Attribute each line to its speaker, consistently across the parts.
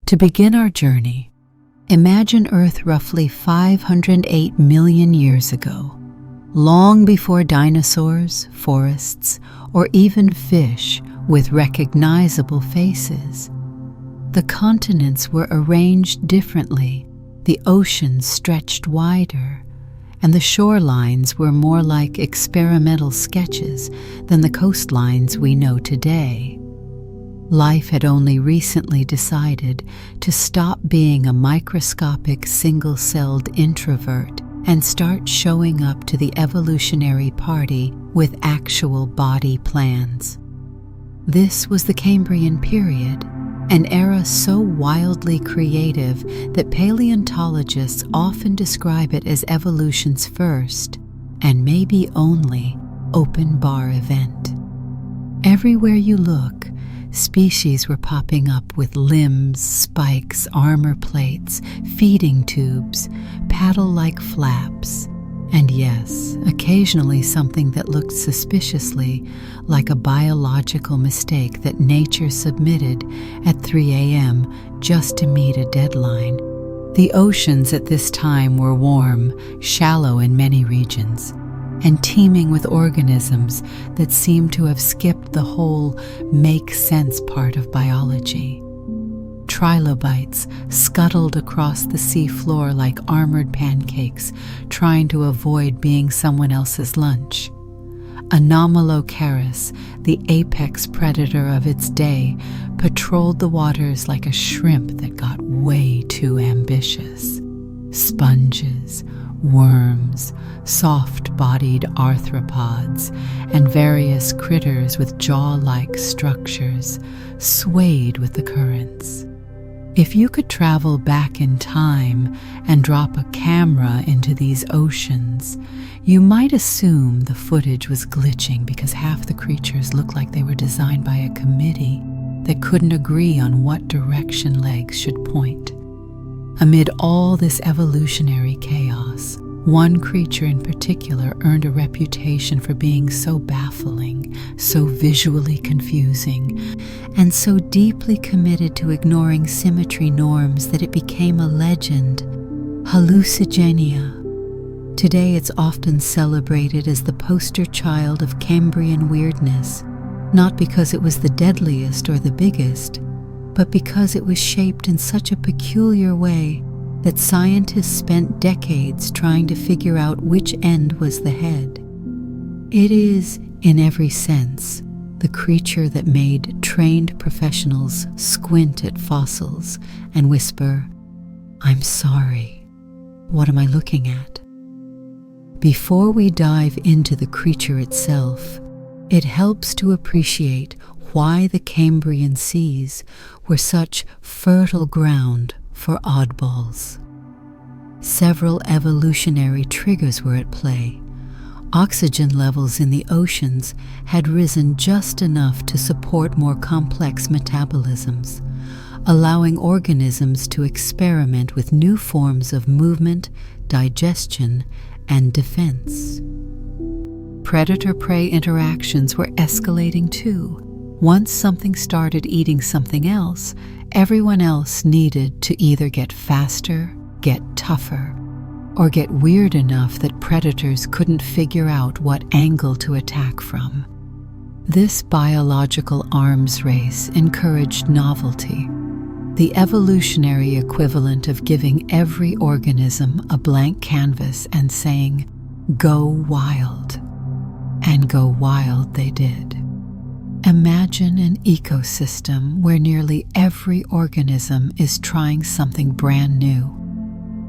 Speaker 1: To begin our journey, imagine Earth roughly 508 million years ago, long before dinosaurs, forests, or even fish with recognizable faces. The continents were arranged differently, the oceans stretched wider, and the shorelines were more like experimental sketches than the coastlines we know today. Life had only recently decided to stop being a microscopic single-celled introvert and start showing up to the evolutionary party with actual body plans. This was the Cambrian period, an era so wildly creative that paleontologists often describe it as evolution's first, and maybe only, open bar event. Everywhere you look, species were popping up with limbs, spikes, armor plates, feeding tubes, paddle-like flaps, and yes, occasionally something that looked suspiciously like a biological mistake that nature submitted at 3 a.m. just to meet a deadline. The oceans at this time were warm, shallow in many regions, and teeming with organisms that seemed to have skipped the whole make sense part of biology. Trilobites scuttled across the sea floor like armored pancakes, trying to avoid being someone else's lunch. Anomalocaris, the apex predator of its day, patrolled the waters like a shrimp that got way too ambitious. Sponges, worms, soft-bodied arthropods, and various critters with jaw-like structures swayed with the currents. If you could travel back in time and drop a camera into these oceans, you might assume the footage was glitching because half the creatures looked like they were designed by a committee that couldn't agree on what direction legs should point. Amid all this evolutionary chaos, one creature in particular earned a reputation for being so baffling, so visually confusing, and so deeply committed to ignoring symmetry norms that it became a legend: Hallucigenia. Today it's often celebrated as the poster child of Cambrian weirdness, not because it was the deadliest or the biggest, but because it was shaped in such a peculiar way that scientists spent decades trying to figure out which end was the head. It is, in every sense, the creature that made trained professionals squint at fossils and whisper, "I'm sorry, what am I looking at?" Before we dive into the creature itself, it helps to appreciate why the Cambrian seas were such fertile ground for oddballs. Several evolutionary triggers were at play. Oxygen levels in the oceans had risen just enough to support more complex metabolisms, allowing organisms to experiment with new forms of movement, digestion, and defense. Predator-prey interactions were escalating too. Once something started eating something else, everyone else needed to either get faster, get tougher, or get weird enough that predators couldn't figure out what angle to attack from. This biological arms race encouraged novelty, the evolutionary equivalent of giving every organism a blank canvas and saying, "Go wild." And go wild they did. Imagine an ecosystem where nearly every organism is trying something brand new.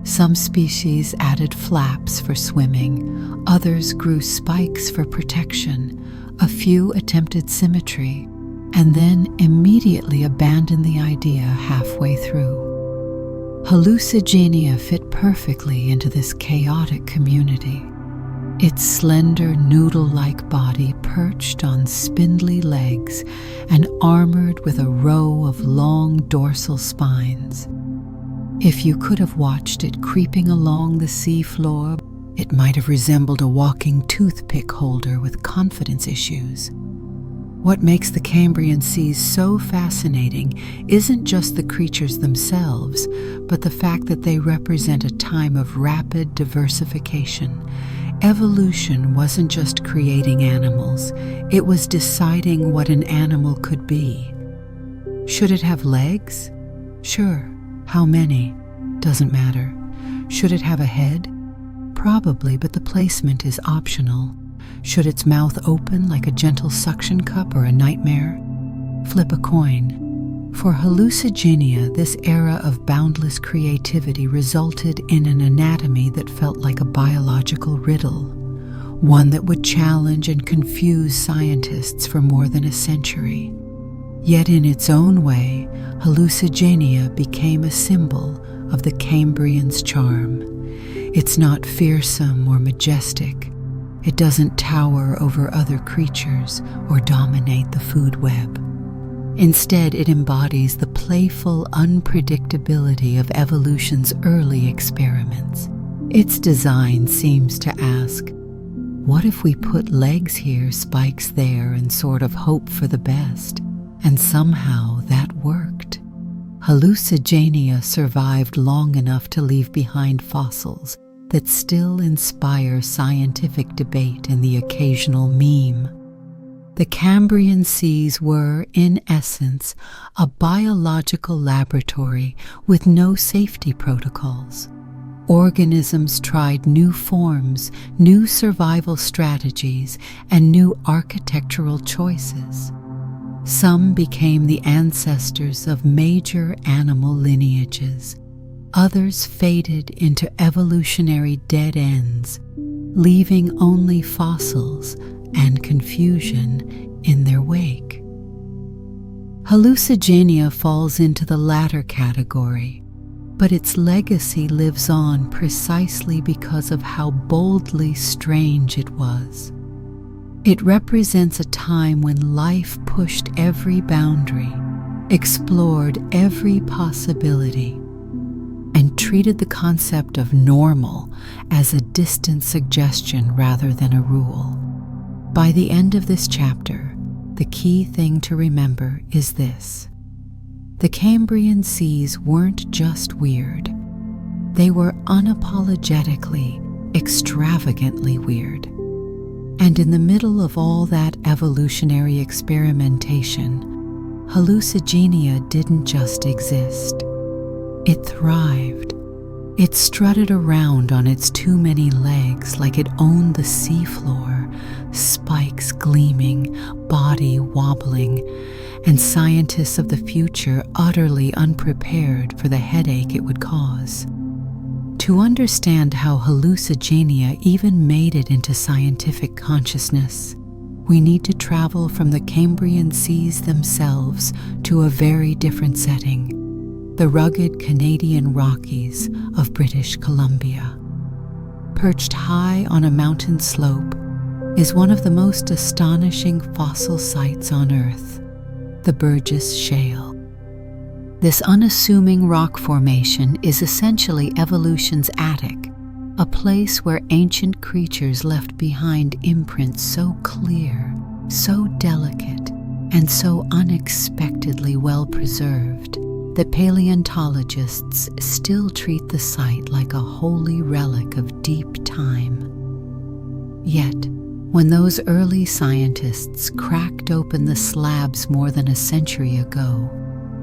Speaker 1: Some species added flaps for swimming, others grew spikes for protection, a few attempted symmetry, and then immediately abandoned the idea halfway through. Hallucigenia fit perfectly into this chaotic community. Its slender, noodle-like body perched on spindly legs and armored with a row of long dorsal spines. If you could have watched it creeping along the sea floor, it might have resembled a walking toothpick holder with confidence issues. What makes the Cambrian seas so fascinating isn't just the creatures themselves, but the fact that they represent a time of rapid diversification. Evolution wasn't just creating animals, it was deciding what an animal could be. Should it have legs? Sure. How many? Doesn't matter. Should it have a head? Probably, but the placement is optional. Should its mouth open like a gentle suction cup or a nightmare? Flip a coin. For Hallucigenia, this era of boundless creativity resulted in an anatomy that felt like a biological riddle, one that would challenge and confuse scientists for more than a century. Yet in its own way, Hallucigenia became a symbol of the Cambrian's charm. It's not fearsome or majestic. It doesn't tower over other creatures or dominate the food web. Instead, it embodies the playful unpredictability of evolution's early experiments. Its design seems to ask, what if we put legs here, spikes there, and sort of hope for the best? And somehow that worked. Hallucigenia survived long enough to leave behind fossils that still inspire scientific debate and the occasional meme. The Cambrian seas were, in essence, a biological laboratory with no safety protocols. Organisms tried new forms, new survival strategies, and new architectural choices. Some became the ancestors of major animal lineages. Others faded into evolutionary dead ends, leaving only fossils and confusion in their wake. Hallucigenia falls into the latter category, but its legacy lives on precisely because of how boldly strange it was. It represents a time when life pushed every boundary, explored every possibility, and treated the concept of normal as a distant suggestion rather than a rule. By the end of this chapter, the key thing to remember is this. The Cambrian seas weren't just weird. They were unapologetically, extravagantly weird. And in the middle of all that evolutionary experimentation, Hallucigenia didn't just exist. It thrived. It strutted around on its too many legs like it owned the seafloor, spikes gleaming, body wobbling, and scientists of the future utterly unprepared for the headache it would cause. To understand how Hallucigenia even made it into scientific consciousness, we need to travel from the Cambrian seas themselves to a very different setting, the rugged Canadian Rockies of British Columbia. Perched high on a mountain slope is one of the most astonishing fossil sites on Earth, the Burgess Shale. This unassuming rock formation is essentially evolution's attic, a place where ancient creatures left behind imprints so clear, so delicate, and so unexpectedly well preserved that paleontologists still treat the site like a holy relic of deep time. Yet, when those early scientists cracked open the slabs more than a century ago,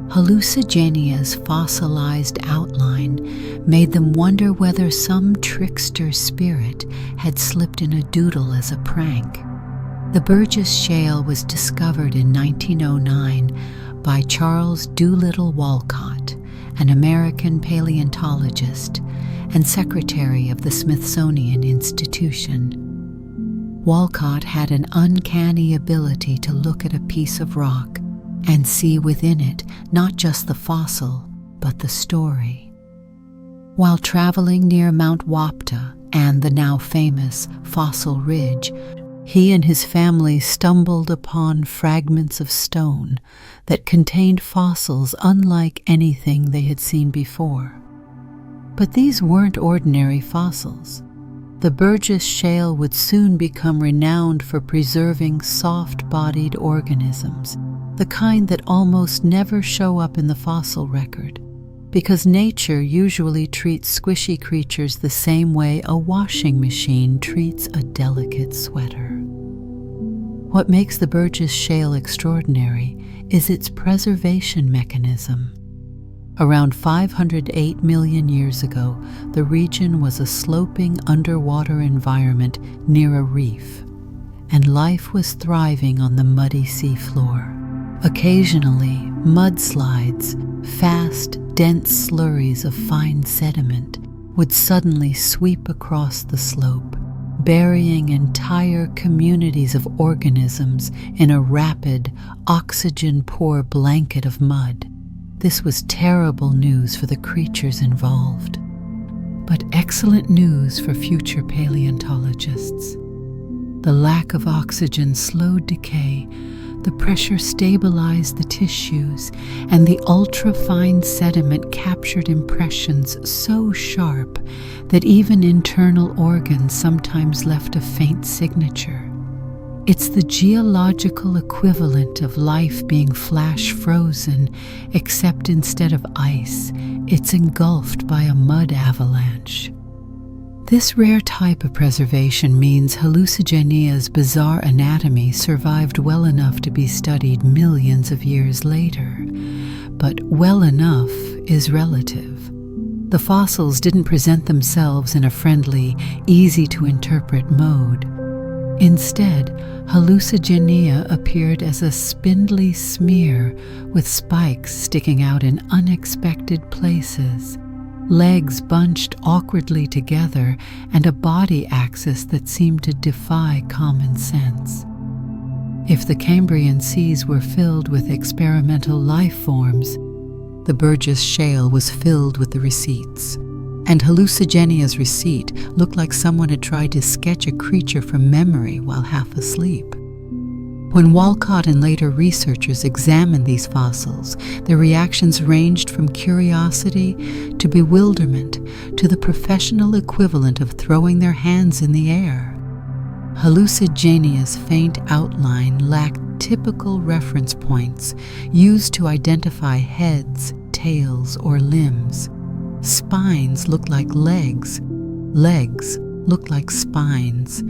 Speaker 1: Hallucigenia's fossilized outline made them wonder whether some trickster spirit had slipped in a doodle as a prank. The Burgess Shale was discovered in 1909 by Charles Doolittle Walcott, an American paleontologist and secretary of the Smithsonian Institution. Walcott had an uncanny ability to look at a piece of rock and see within it not just the fossil, but the story. While traveling near Mount Wapta and the now famous Fossil Ridge, he and his family stumbled upon fragments of stone that contained fossils unlike anything they had seen before. But these weren't ordinary fossils. The Burgess Shale would soon become renowned for preserving soft-bodied organisms, the kind that almost never show up in the fossil record, because nature usually treats squishy creatures the same way a washing machine treats a delicate sweater. What makes the Burgess Shale extraordinary is its preservation mechanism. Around 508 million years ago, the region was a sloping underwater environment near a reef, and life was thriving on the muddy seafloor. Occasionally, mudslides, fast, dense slurries of fine sediment, would suddenly sweep across the slope, burying entire communities of organisms in a rapid, oxygen-poor blanket of mud. This was terrible news for the creatures involved, but excellent news for future paleontologists. The lack of oxygen slowed decay, the pressure stabilized the tissues, and the ultra-fine sediment captured impressions so sharp that even internal organs sometimes left a faint signature. It's the geological equivalent of life being flash frozen, except instead of ice, it's engulfed by a mud avalanche. This rare type of preservation means Hallucigenia's bizarre anatomy survived well enough to be studied millions of years later. But well enough is relative. The fossils didn't present themselves in a friendly, easy-to-interpret mode. Instead, Hallucigenia appeared as a spindly smear with spikes sticking out in unexpected places, legs bunched awkwardly together, and a body axis that seemed to defy common sense. If the Cambrian seas were filled with experimental life forms, the Burgess Shale was filled with the receipts. And Hallucigenia's receipt looked like someone had tried to sketch a creature from memory while half asleep. When Walcott and later researchers examined these fossils, their reactions ranged from curiosity to bewilderment to the professional equivalent of throwing their hands in the air. Hallucigenia's faint outline lacked typical reference points used to identify heads, tails, or limbs. Spines looked like legs. Legs looked like spines.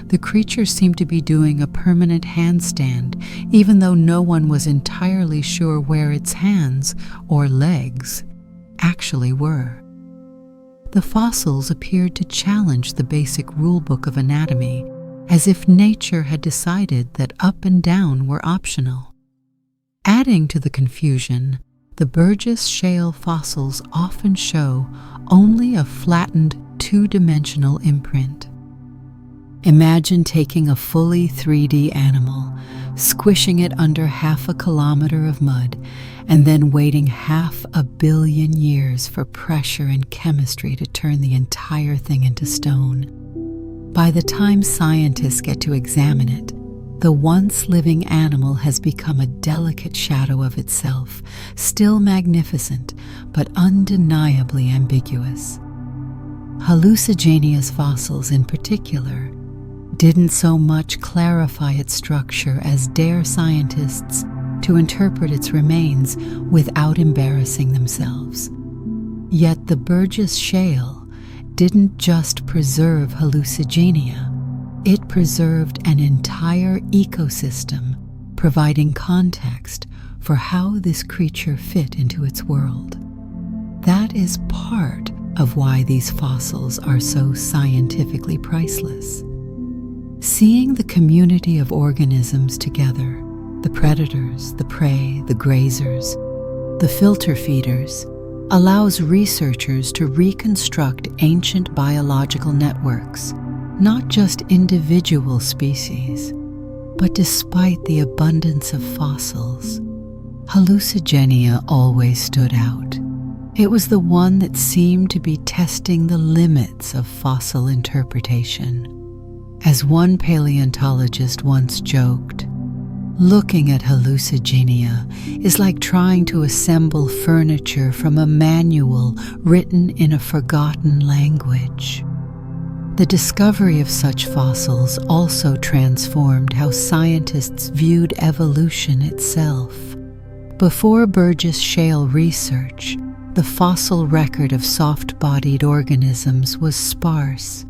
Speaker 1: The creature seemed to be doing a permanent handstand, even though no one was entirely sure where its hands, or legs, actually were. The fossils appeared to challenge the basic rulebook of anatomy, as if nature had decided that up and down were optional. Adding to the confusion, the Burgess Shale fossils often show only a flattened two-dimensional imprint. Imagine taking a fully 3D animal, squishing it under 0.5 kilometer of mud, and then waiting 500 million years for pressure and chemistry to turn the entire thing into stone. By the time scientists get to examine it, the once living animal has become a delicate shadow of itself, still magnificent, but undeniably ambiguous. Hallucigenia's fossils in particular didn't so much clarify its structure as dare scientists to interpret its remains without embarrassing themselves. Yet the Burgess Shale didn't just preserve Hallucigenia, it preserved an entire ecosystem, providing context for how this creature fit into its world. That is part of why these fossils are so scientifically priceless. Seeing the community of organisms together, the predators, the prey, the grazers, the filter feeders, allows researchers to reconstruct ancient biological networks, not just individual species. But despite the abundance of fossils, Hallucigenia always stood out. It was the one that seemed to be testing the limits of fossil interpretation. As one paleontologist once joked, looking at Hallucigenia is like trying to assemble furniture from a manual written in a forgotten language. The discovery of such fossils also transformed how scientists viewed evolution itself. Before Burgess Shale research, the fossil record of soft-bodied organisms was sparse,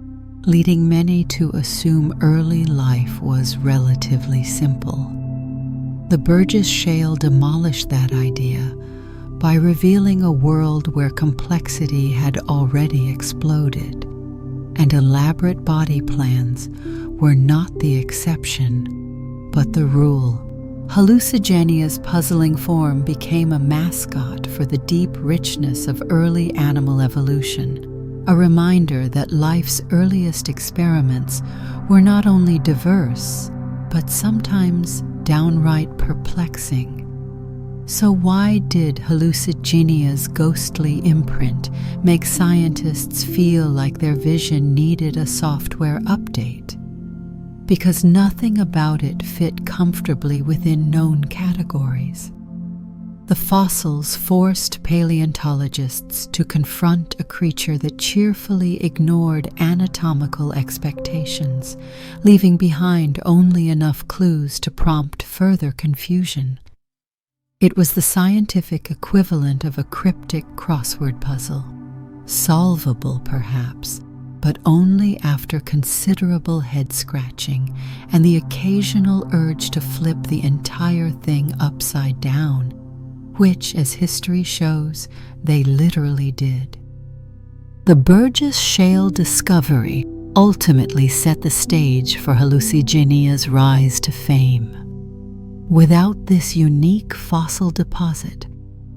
Speaker 1: leading many to assume early life was relatively simple. The Burgess Shale demolished that idea by revealing a world where complexity had already exploded, and elaborate body plans were not the exception, but the rule. Hallucigenia's puzzling form became a mascot for the deep richness of early animal evolution, a reminder that life's earliest experiments were not only diverse, but sometimes downright perplexing. So why did Hallucigenia's ghostly imprint make scientists feel like their vision needed a software update? Because nothing about it fit comfortably within known categories. The fossils forced paleontologists to confront a creature that cheerfully ignored anatomical expectations, leaving behind only enough clues to prompt further confusion. It was the scientific equivalent of a cryptic crossword puzzle, solvable perhaps, but only after considerable head-scratching and the occasional urge to flip the entire thing upside down, which, as history shows, they literally did. The Burgess Shale discovery ultimately set the stage for Hallucigenia's rise to fame. Without this unique fossil deposit,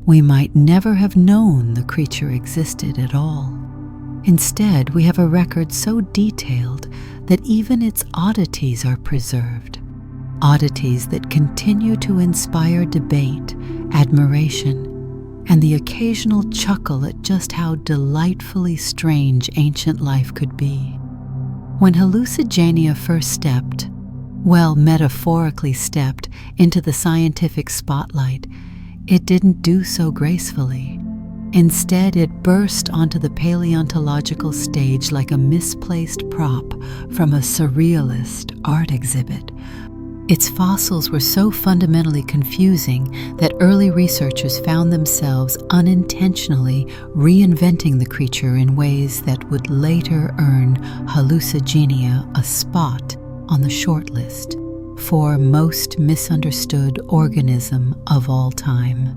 Speaker 1: we might never have known the creature existed at all. Instead, we have a record so detailed that even its oddities are preserved, oddities that continue to inspire debate, admiration, and the occasional chuckle at just how delightfully strange ancient life could be. When Hallucigenia first stepped, metaphorically stepped, into the scientific spotlight, it didn't do so gracefully. Instead, it burst onto the paleontological stage like a misplaced prop from a surrealist art exhibit. Its fossils were so fundamentally confusing that early researchers found themselves unintentionally reinventing the creature in ways that would later earn Hallucigenia a spot on the shortlist for most misunderstood organism of all time.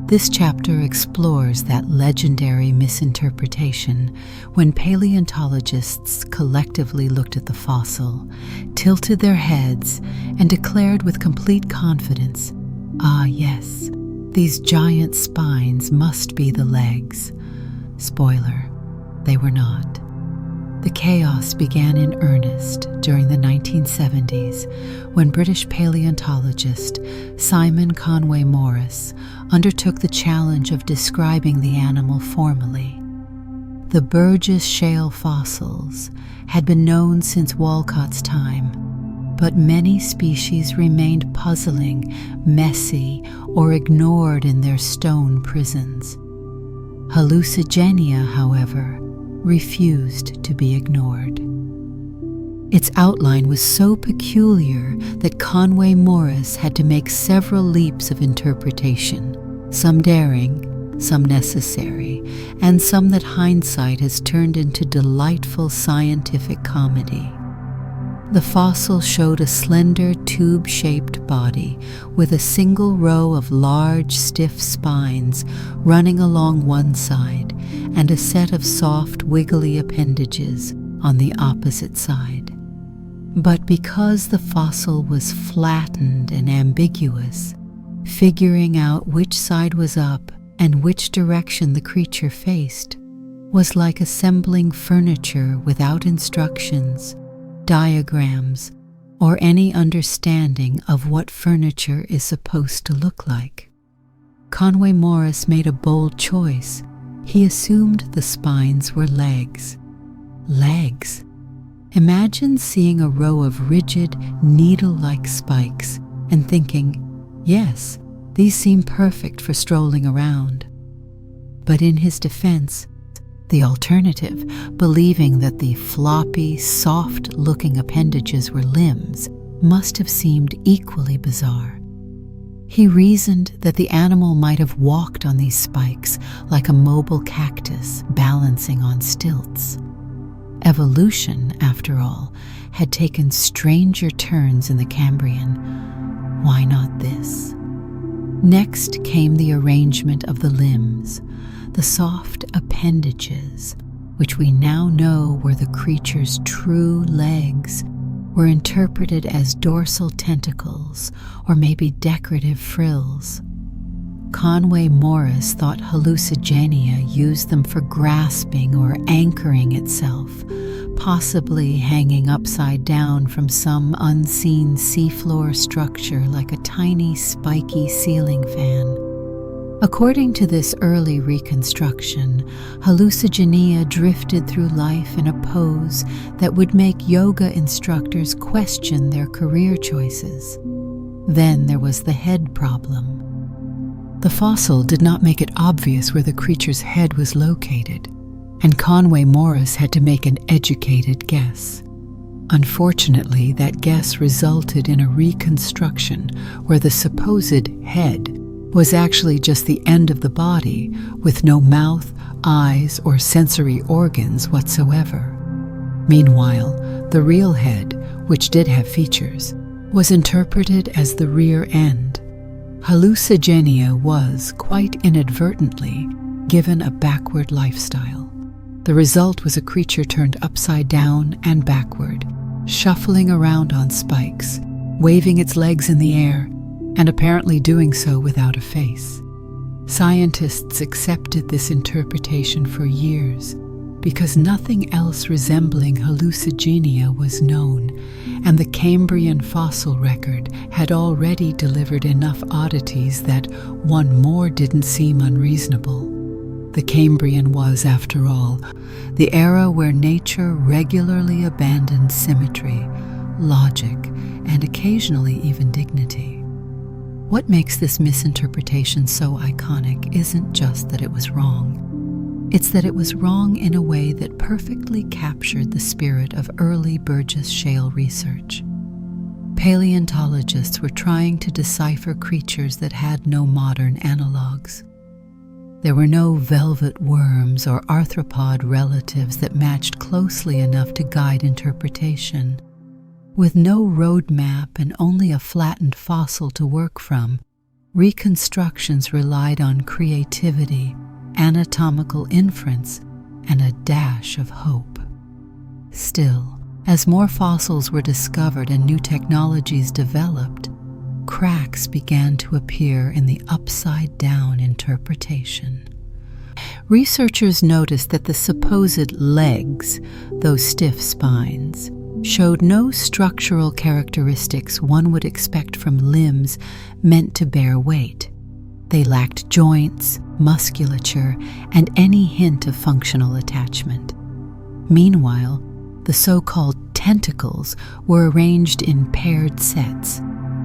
Speaker 1: This chapter explores that legendary misinterpretation when paleontologists collectively looked at the fossil, tilted their heads, and declared with complete confidence, "Ah, yes, these giant spines must be the legs." Spoiler, they were not. The chaos began in earnest during the 1970s when British paleontologist Simon Conway Morris undertook the challenge of describing the animal formally. The Burgess Shale fossils had been known since Walcott's time, but many species remained puzzling, messy, or ignored in their stone prisons. Hallucigenia, however, refused to be ignored. Its outline was so peculiar that Conway Morris had to make several leaps of interpretation, some daring, some necessary, and some that hindsight has turned into delightful scientific comedy. The fossil showed a slender tube-shaped body with a single row of large, stiff spines running along one side and a set of soft, wiggly appendages on the opposite side. But because the fossil was flattened and ambiguous, figuring out which side was up and which direction the creature faced was like assembling furniture without instructions, diagrams, or any understanding of what furniture is supposed to look like. Conway Morris made a bold choice. He assumed the spines were legs. Legs? Imagine seeing a row of rigid, needle-like spikes and thinking, yes, these seem perfect for strolling around. But in his defense, The alternative, believing that the floppy, soft-looking appendages were limbs, must have seemed equally bizarre. He reasoned that the animal might have walked on these spikes like a mobile cactus balancing on stilts. Evolution, after all, had taken stranger turns in the Cambrian. Why not this? Next came the arrangement of the limbs. The soft appendages, which we now know were the creature's true legs, were interpreted as dorsal tentacles or maybe decorative frills. Conway Morris thought Hallucigenia used them for grasping or anchoring itself, possibly hanging upside down from some unseen seafloor structure like a tiny spiky ceiling fan. According to this early reconstruction, Hallucigenia drifted through life in a pose that would make yoga instructors question their career choices. Then there was the head problem. The fossil did not make it obvious where the creature's head was located, and Conway Morris had to make an educated guess. Unfortunately, that guess resulted in a reconstruction where the supposed head was actually just the end of the body with no mouth, eyes, or sensory organs whatsoever. Meanwhile, the real head, which did have features, was interpreted as the rear end. Hallucigenia was, quite inadvertently, given a backward lifestyle. The result was a creature turned upside down and backward, shuffling around on spikes, waving its legs in the air, and apparently doing so without a face. Scientists accepted this interpretation for years because nothing else resembling Hallucigenia was known, and the Cambrian fossil record had already delivered enough oddities that one more didn't seem unreasonable. The Cambrian was, after all, the era where nature regularly abandoned symmetry, logic, and occasionally even dignity. What makes this misinterpretation so iconic isn't just that it was wrong. It's that it was wrong in a way that perfectly captured the spirit of early Burgess Shale research. Paleontologists were trying to decipher creatures that had no modern analogues. There were no velvet worms or arthropod relatives that matched closely enough to guide interpretation. With no roadmap and only a flattened fossil to work from, reconstructions relied on creativity, anatomical inference, and a dash of hope. Still, as more fossils were discovered and new technologies developed, cracks began to appear in the upside-down interpretation. Researchers noticed that the supposed legs, those stiff spines, showed no structural characteristics one would expect from limbs meant to bear weight. They lacked joints, musculature, and any hint of functional attachment. Meanwhile, the so-called tentacles were arranged in paired sets,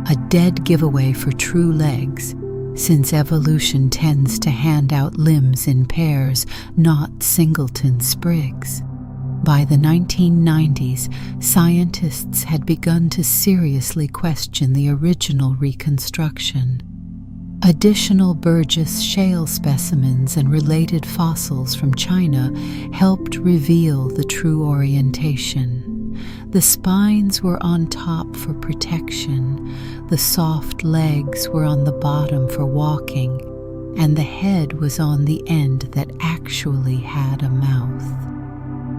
Speaker 1: a dead giveaway for true legs, since evolution tends to hand out limbs in pairs, not singleton sprigs. By the 1990s, scientists had begun to seriously question the original reconstruction. Additional Burgess Shale specimens and related fossils from China helped reveal the true orientation. The spines were on top for protection, the soft legs were on the bottom for walking, and the head was on the end that actually had a mouth.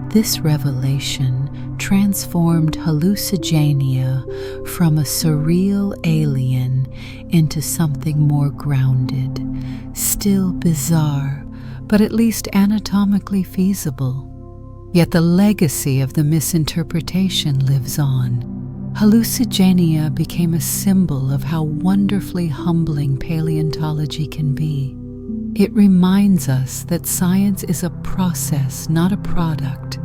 Speaker 1: This revelation transformed Hallucigenia from a surreal alien into something more grounded, still bizarre, but at least anatomically feasible. Yet the legacy of the misinterpretation lives on. Hallucigenia became a symbol of how wonderfully humbling paleontology can be. It reminds us that science is a process, not a product,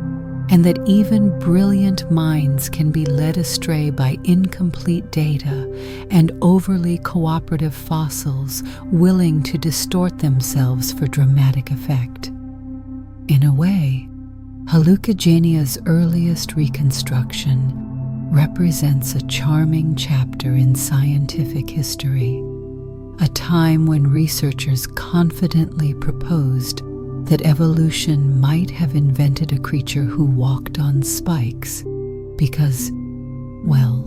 Speaker 1: and that even brilliant minds can be led astray by incomplete data and overly cooperative fossils willing to distort themselves for dramatic effect. In a way, Hallucigenia's earliest reconstruction represents a charming chapter in scientific history, a time when researchers confidently proposed that evolution might have invented a creature who walked on spikes because, well,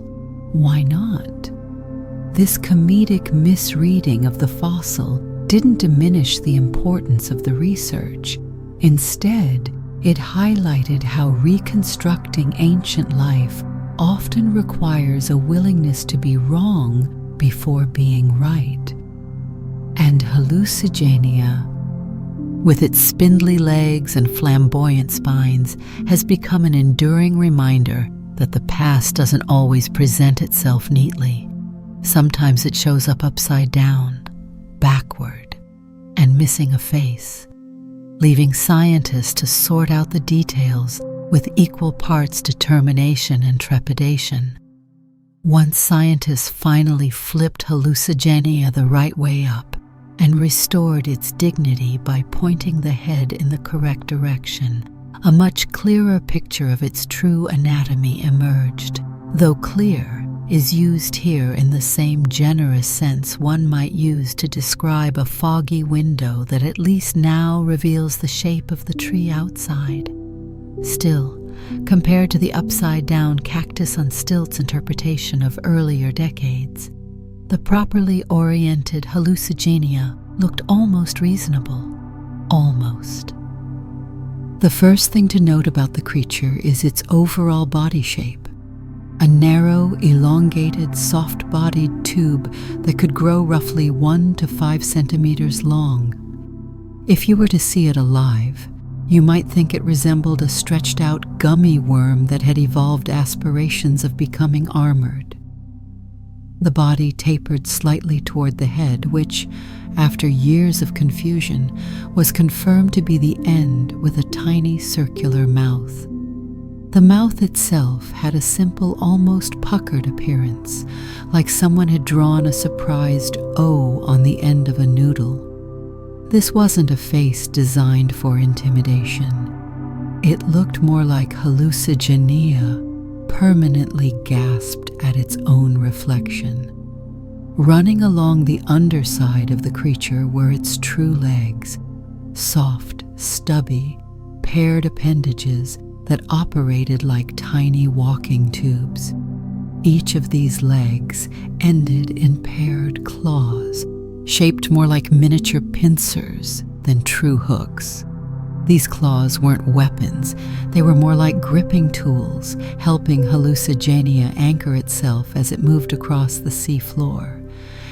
Speaker 1: why not? This comedic misreading of the fossil didn't diminish the importance of the research. Instead, it highlighted how reconstructing ancient life often requires a willingness to be wrong before being right. And Hallucigenia, with its spindly legs and flamboyant spines, has become an enduring reminder that the past doesn't always present itself neatly. Sometimes it shows up upside down, backward, and missing a face, leaving scientists to sort out the details with equal parts determination and trepidation. Once scientists finally flipped Hallucigenia the right way up and restored its dignity by pointing the head in the correct direction, a much clearer picture of its true anatomy emerged. Though clear is used here in the same generous sense one might use to describe a foggy window that at least now reveals the shape of the tree outside. Still, compared to the upside-down cactus on stilts interpretation of earlier decades, the properly oriented Hallucigenia looked almost reasonable. Almost. The first thing to note about the creature is its overall body shape. A narrow, elongated, soft-bodied tube that could grow roughly 1 to 5 centimeters long. If you were to see it alive, you might think it resembled a stretched-out gummy worm that had evolved aspirations of becoming armored. The body tapered slightly toward the head, which, after years of confusion, was confirmed to be the end with a tiny circular mouth. The mouth itself had a simple, almost puckered appearance, like someone had drawn a surprised O on the end of a noodle. This wasn't a face designed for intimidation. It looked more like Hallucigenia permanently gasped at its own reflection. Running along the underside of the creature were its true legs, soft, stubby, paired appendages that operated like tiny walking tubes. Each of these legs ended in paired claws, shaped more like miniature pincers than true hooks. These claws weren't weapons, they were more like gripping tools, helping Hallucigenia anchor itself as it moved across the sea floor.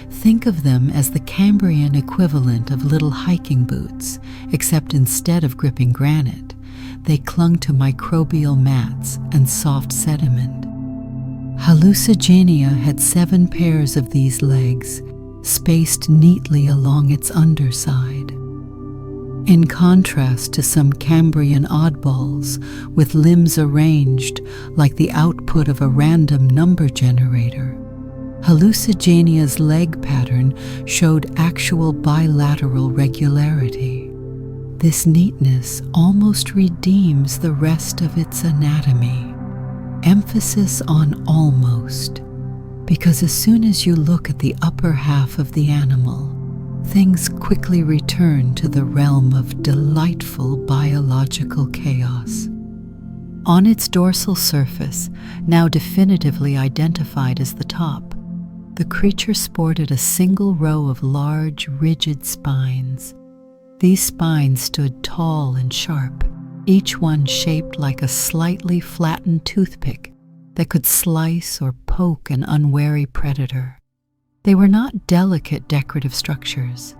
Speaker 1: Think of them as the Cambrian equivalent of little hiking boots, except instead of gripping granite, they clung to microbial mats and soft sediment. Hallucigenia had 7 pairs of these legs, spaced neatly along its underside. In contrast to some Cambrian oddballs with limbs arranged like the output of a random number generator, Hallucigenia's leg pattern showed actual bilateral regularity. This neatness almost redeems the rest of its anatomy. Emphasis on almost, because as soon as you look at the upper half of the animal, things quickly return to the realm of delightful biological chaos. On its dorsal surface, now definitively identified as the top, the creature sported a single row of large, rigid spines. These spines stood tall and sharp, each one shaped like a slightly flattened toothpick that could slice or poke an unwary predator. They were not delicate decorative structures.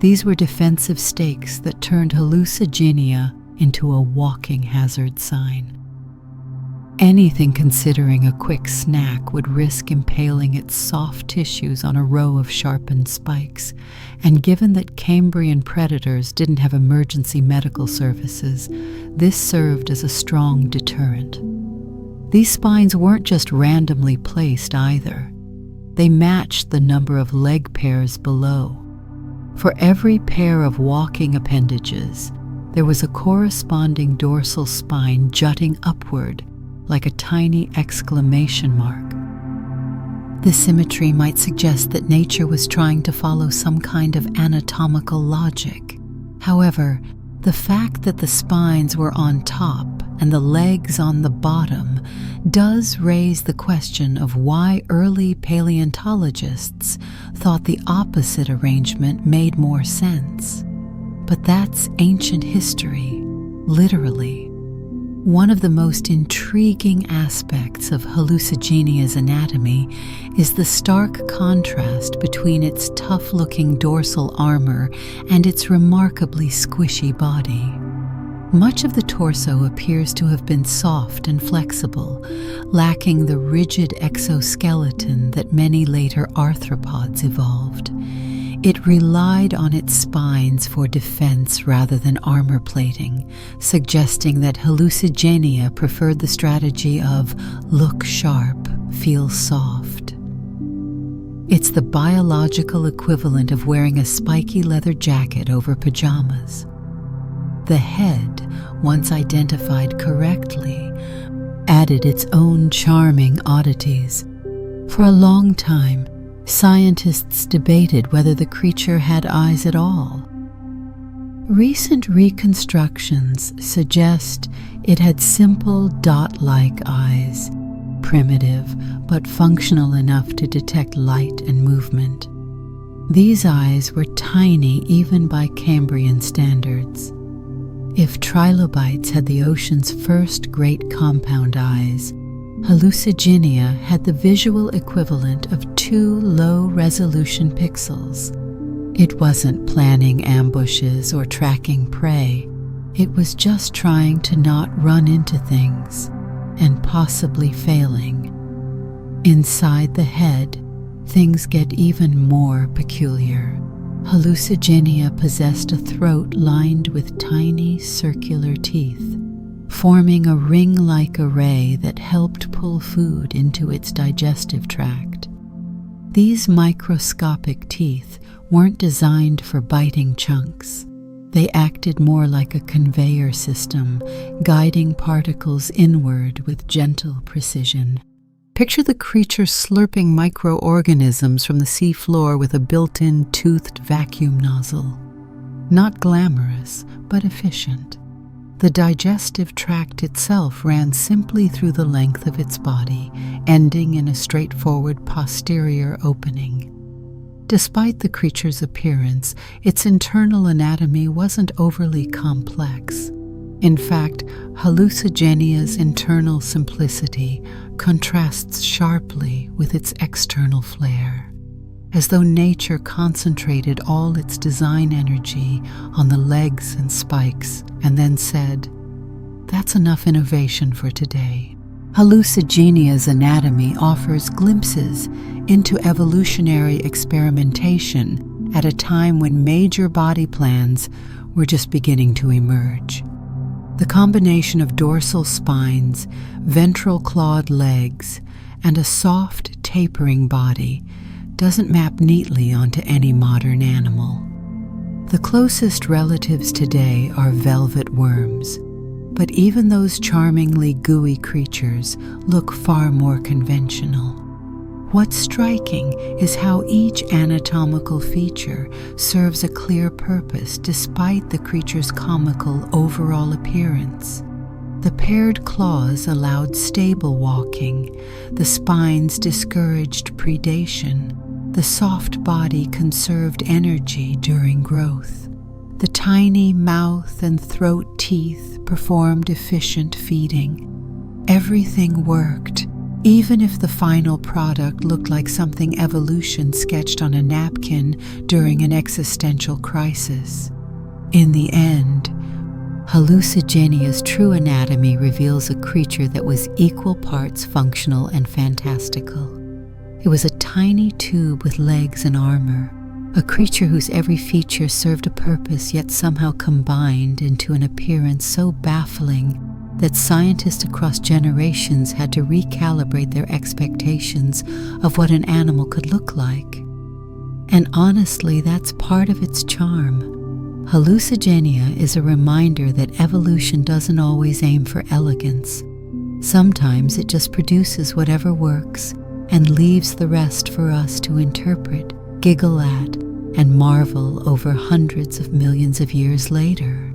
Speaker 1: These were defensive stakes that turned Hallucigenia into a walking hazard sign. Anything considering a quick snack would risk impaling its soft tissues on a row of sharpened spikes, and given that Cambrian predators didn't have emergency medical services, this served as a strong deterrent. These spines weren't just randomly placed either. They matched the number of leg pairs below. For every pair of walking appendages, there was a corresponding dorsal spine jutting upward like a tiny exclamation mark. This symmetry might suggest that nature was trying to follow some kind of anatomical logic. However, the fact that the spines were on top and the legs on the bottom does raise the question of why early paleontologists thought the opposite arrangement made more sense. But that's ancient history, literally. One of the most intriguing aspects of Hallucigenia's anatomy is the stark contrast between its tough-looking dorsal armor and its remarkably squishy body. Much of the torso appears to have been soft and flexible, lacking the rigid exoskeleton that many later arthropods evolved. It relied on its spines for defense rather than armor plating, suggesting that Hallucigenia preferred the strategy of look sharp, feel soft. It's the biological equivalent of wearing a spiky leather jacket over pajamas. The head, once identified correctly, added its own charming oddities. For a long time, scientists debated whether the creature had eyes at all. Recent reconstructions suggest it had simple dot-like eyes, primitive but functional enough to detect light and movement. These eyes were tiny even by Cambrian standards. If trilobites had the ocean's first great compound eyes, Hallucigenia had the visual equivalent of 2 low-resolution pixels. It wasn't planning ambushes or tracking prey. It was just trying to not run into things, and possibly failing. Inside the head, things get even more peculiar. Hallucigenia possessed a throat lined with tiny circular teeth, forming a ring-like array that helped pull food into its digestive tract. These microscopic teeth weren't designed for biting chunks. They acted more like a conveyor system, guiding particles inward with gentle precision. Picture the creature slurping microorganisms from the seafloor with a built-in toothed vacuum nozzle. Not glamorous, but efficient. The digestive tract itself ran simply through the length of its body, ending in a straightforward posterior opening. Despite the creature's appearance, its internal anatomy wasn't overly complex. In fact, Hallucigenia's internal simplicity contrasts sharply with its external flair, as though nature concentrated all its design energy on the legs and spikes and then said, "That's enough innovation for today." Hallucigenia's anatomy offers glimpses into evolutionary experimentation at a time when major body plans were just beginning to emerge. The combination of dorsal spines, ventral clawed legs, and a soft, tapering body doesn't map neatly onto any modern animal. The closest relatives today are velvet worms, but even those charmingly gooey creatures look far more conventional. What's striking is how each anatomical feature serves a clear purpose despite the creature's comical overall appearance. The paired claws allowed stable walking, the spines discouraged predation, the soft body conserved energy during growth. The tiny mouth and throat teeth performed efficient feeding. Everything worked, even if the final product looked like something evolution sketched on a napkin during an existential crisis. In the end, Hallucigenia's true anatomy reveals a creature that was equal parts functional and fantastical. It was a tiny tube with legs and armor, a creature whose every feature served a purpose yet somehow combined into an appearance so baffling that scientists across generations had to recalibrate their expectations of what an animal could look like. And honestly, that's part of its charm. Hallucigenia is a reminder that evolution doesn't always aim for elegance. Sometimes it just produces whatever works and leaves the rest for us to interpret, giggle at, and marvel over hundreds of millions of years later.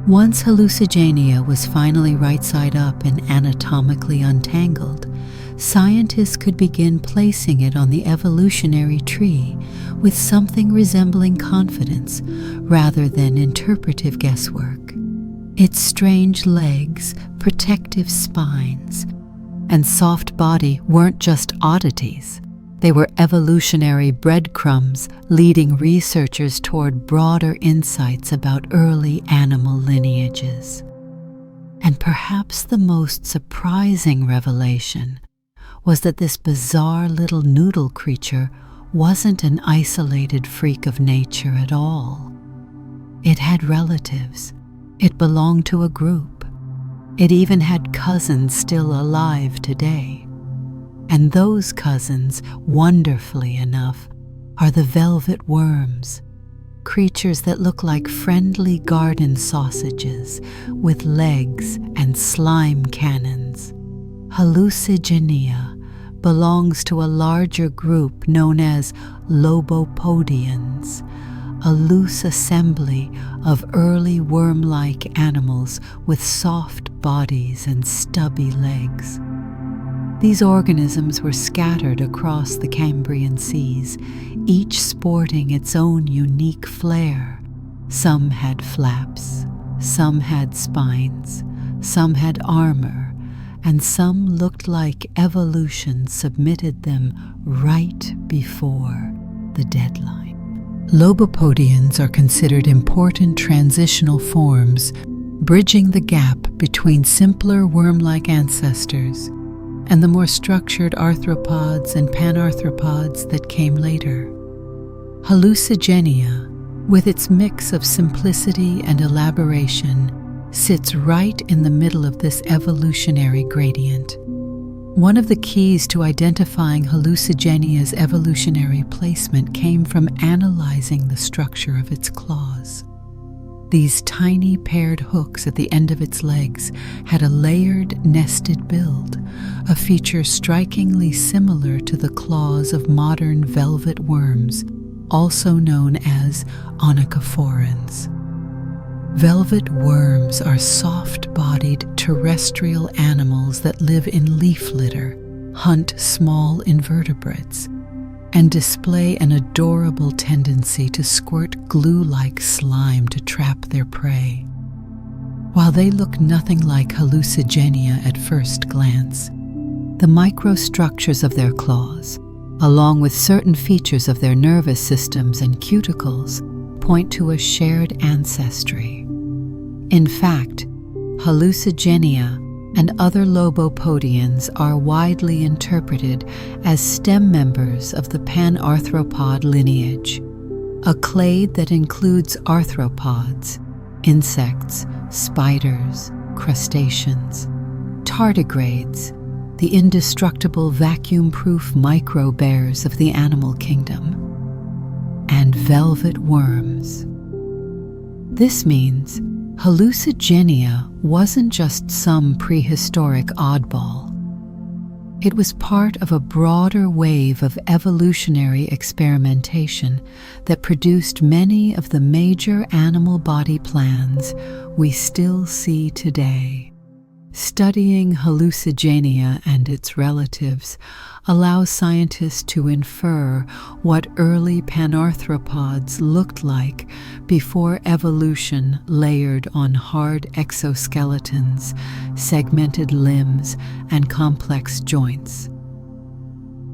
Speaker 1: Once Hallucigenia was finally right side up and anatomically untangled, scientists could begin placing it on the evolutionary tree with something resembling confidence rather than interpretive guesswork. Its strange legs, protective spines, and soft body weren't just oddities. They were evolutionary breadcrumbs leading researchers toward broader insights about early animal lineages. And perhaps the most surprising revelation was that this bizarre little noodle creature wasn't an isolated freak of nature at all. It had relatives. It belonged to a group. It even had cousins still alive today. And those cousins, wonderfully enough, are the velvet worms, creatures that look like friendly garden sausages with legs and slime cannons. Hallucigenia belongs to a larger group known as lobopodians, a loose assembly of early worm-like animals with soft bodies and stubby legs. These organisms were scattered across the Cambrian seas, each sporting its own unique flair. Some had flaps, some had spines, some had armor, and some looked like evolution submitted them right before the deadline. Lobopodians are considered important transitional forms, bridging the gap between simpler worm-like ancestors and the more structured arthropods and panarthropods that came later. Hallucigenia, with its mix of simplicity and elaboration, sits right in the middle of this evolutionary gradient. One of the keys to identifying Hallucigenia's evolutionary placement came from analyzing the structure of its claws. These tiny paired hooks at the end of its legs had a layered, nested build, a feature strikingly similar to the claws of modern velvet worms, also known as onychophorans. Velvet worms are soft-bodied terrestrial animals that live in leaf litter, hunt small invertebrates, and display an adorable tendency to squirt glue-like slime to trap their prey. While they look nothing like Hallucigenia at first glance, the microstructures of their claws, along with certain features of their nervous systems and cuticles, point to a shared ancestry. In fact, Hallucigenia and other lobopodians are widely interpreted as stem members of the panarthropod lineage, a clade that includes arthropods, insects, spiders, crustaceans, tardigrades, the indestructible vacuum-proof micro-bears of the animal kingdom, and velvet worms. This means Hallucigenia wasn't just some prehistoric oddball. It was part of a broader wave of evolutionary experimentation that produced many of the major animal body plans we still see today. Studying Hallucigenia and its relatives allows scientists to infer what early panarthropods looked like before evolution layered on hard exoskeletons, segmented limbs, and complex joints.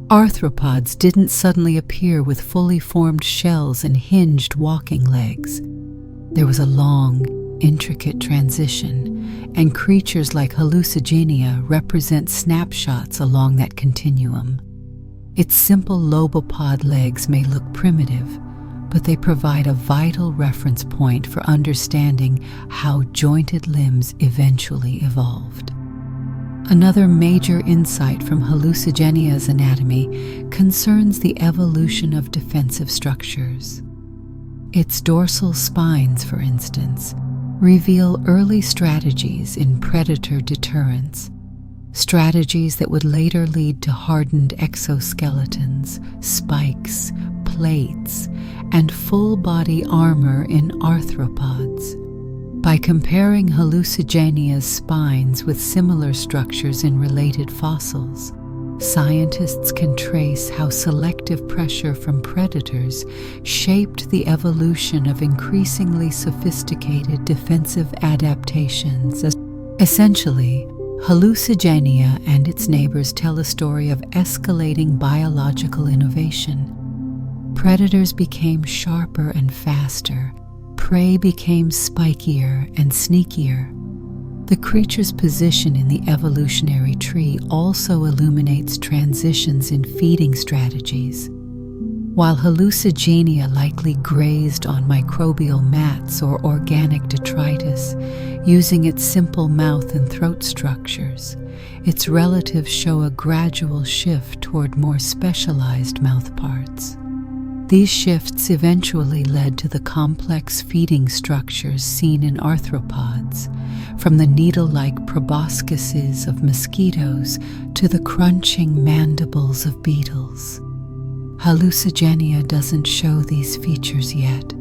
Speaker 1: Arthropods didn't suddenly appear with fully formed shells and hinged walking legs. There was a long, intricate transition, and creatures like Hallucigenia represent snapshots along that continuum. Its simple lobopod legs may look primitive, but they provide a vital reference point for understanding how jointed limbs eventually evolved. Another major insight from Hallucigenia's anatomy concerns the evolution of defensive structures. Its dorsal spines, for instance, reveal early strategies in predator deterrence, strategies that would later lead to hardened exoskeletons, spikes, plates, and full-body armor in arthropods. By comparing Hallucigenia's spines with similar structures in related fossils, scientists can trace how selective pressure from predators shaped the evolution of increasingly sophisticated defensive adaptations. Essentially, Hallucigenia and its neighbors tell a story of escalating biological innovation. Predators became sharper and faster. Prey became spikier and sneakier. The creature's position in the evolutionary tree also illuminates transitions in feeding strategies. While Hallucigenia likely grazed on microbial mats or organic detritus, using its simple mouth and throat structures, its relatives show a gradual shift toward more specialized mouth parts. These shifts eventually led to the complex feeding structures seen in arthropods, from the needle-like proboscises of mosquitoes to the crunching mandibles of beetles. Hallucigenia doesn't show these features yet,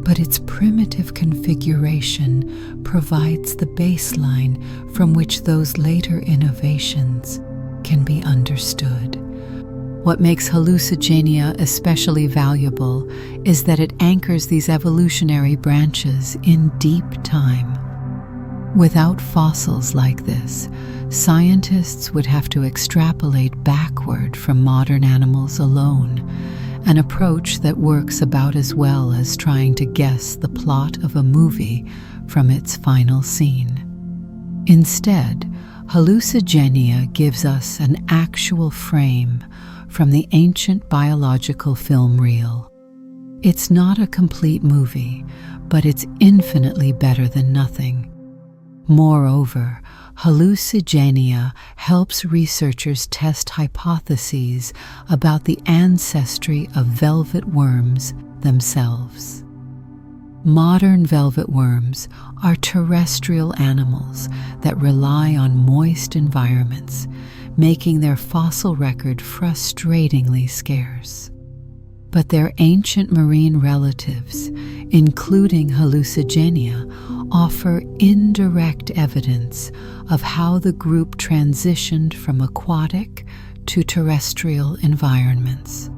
Speaker 1: but its primitive configuration provides the baseline from which those later innovations can be understood. What makes Hallucigenia especially valuable is that it anchors these evolutionary branches in deep time. Without fossils like this, scientists would have to extrapolate backward from modern animals alone, an approach that works about as well as trying to guess the plot of a movie from its final scene. Instead, Hallucigenia gives us an actual frame from the ancient biological film reel. It's not a complete movie, but it's infinitely better than nothing. Moreover, Hallucigenia helps researchers test hypotheses about the ancestry of velvet worms themselves. Modern velvet worms are terrestrial animals that rely on moist environments, making their fossil record frustratingly scarce. But their ancient marine relatives, including Hallucigenia, offer indirect evidence of how the group transitioned from aquatic to terrestrial environments.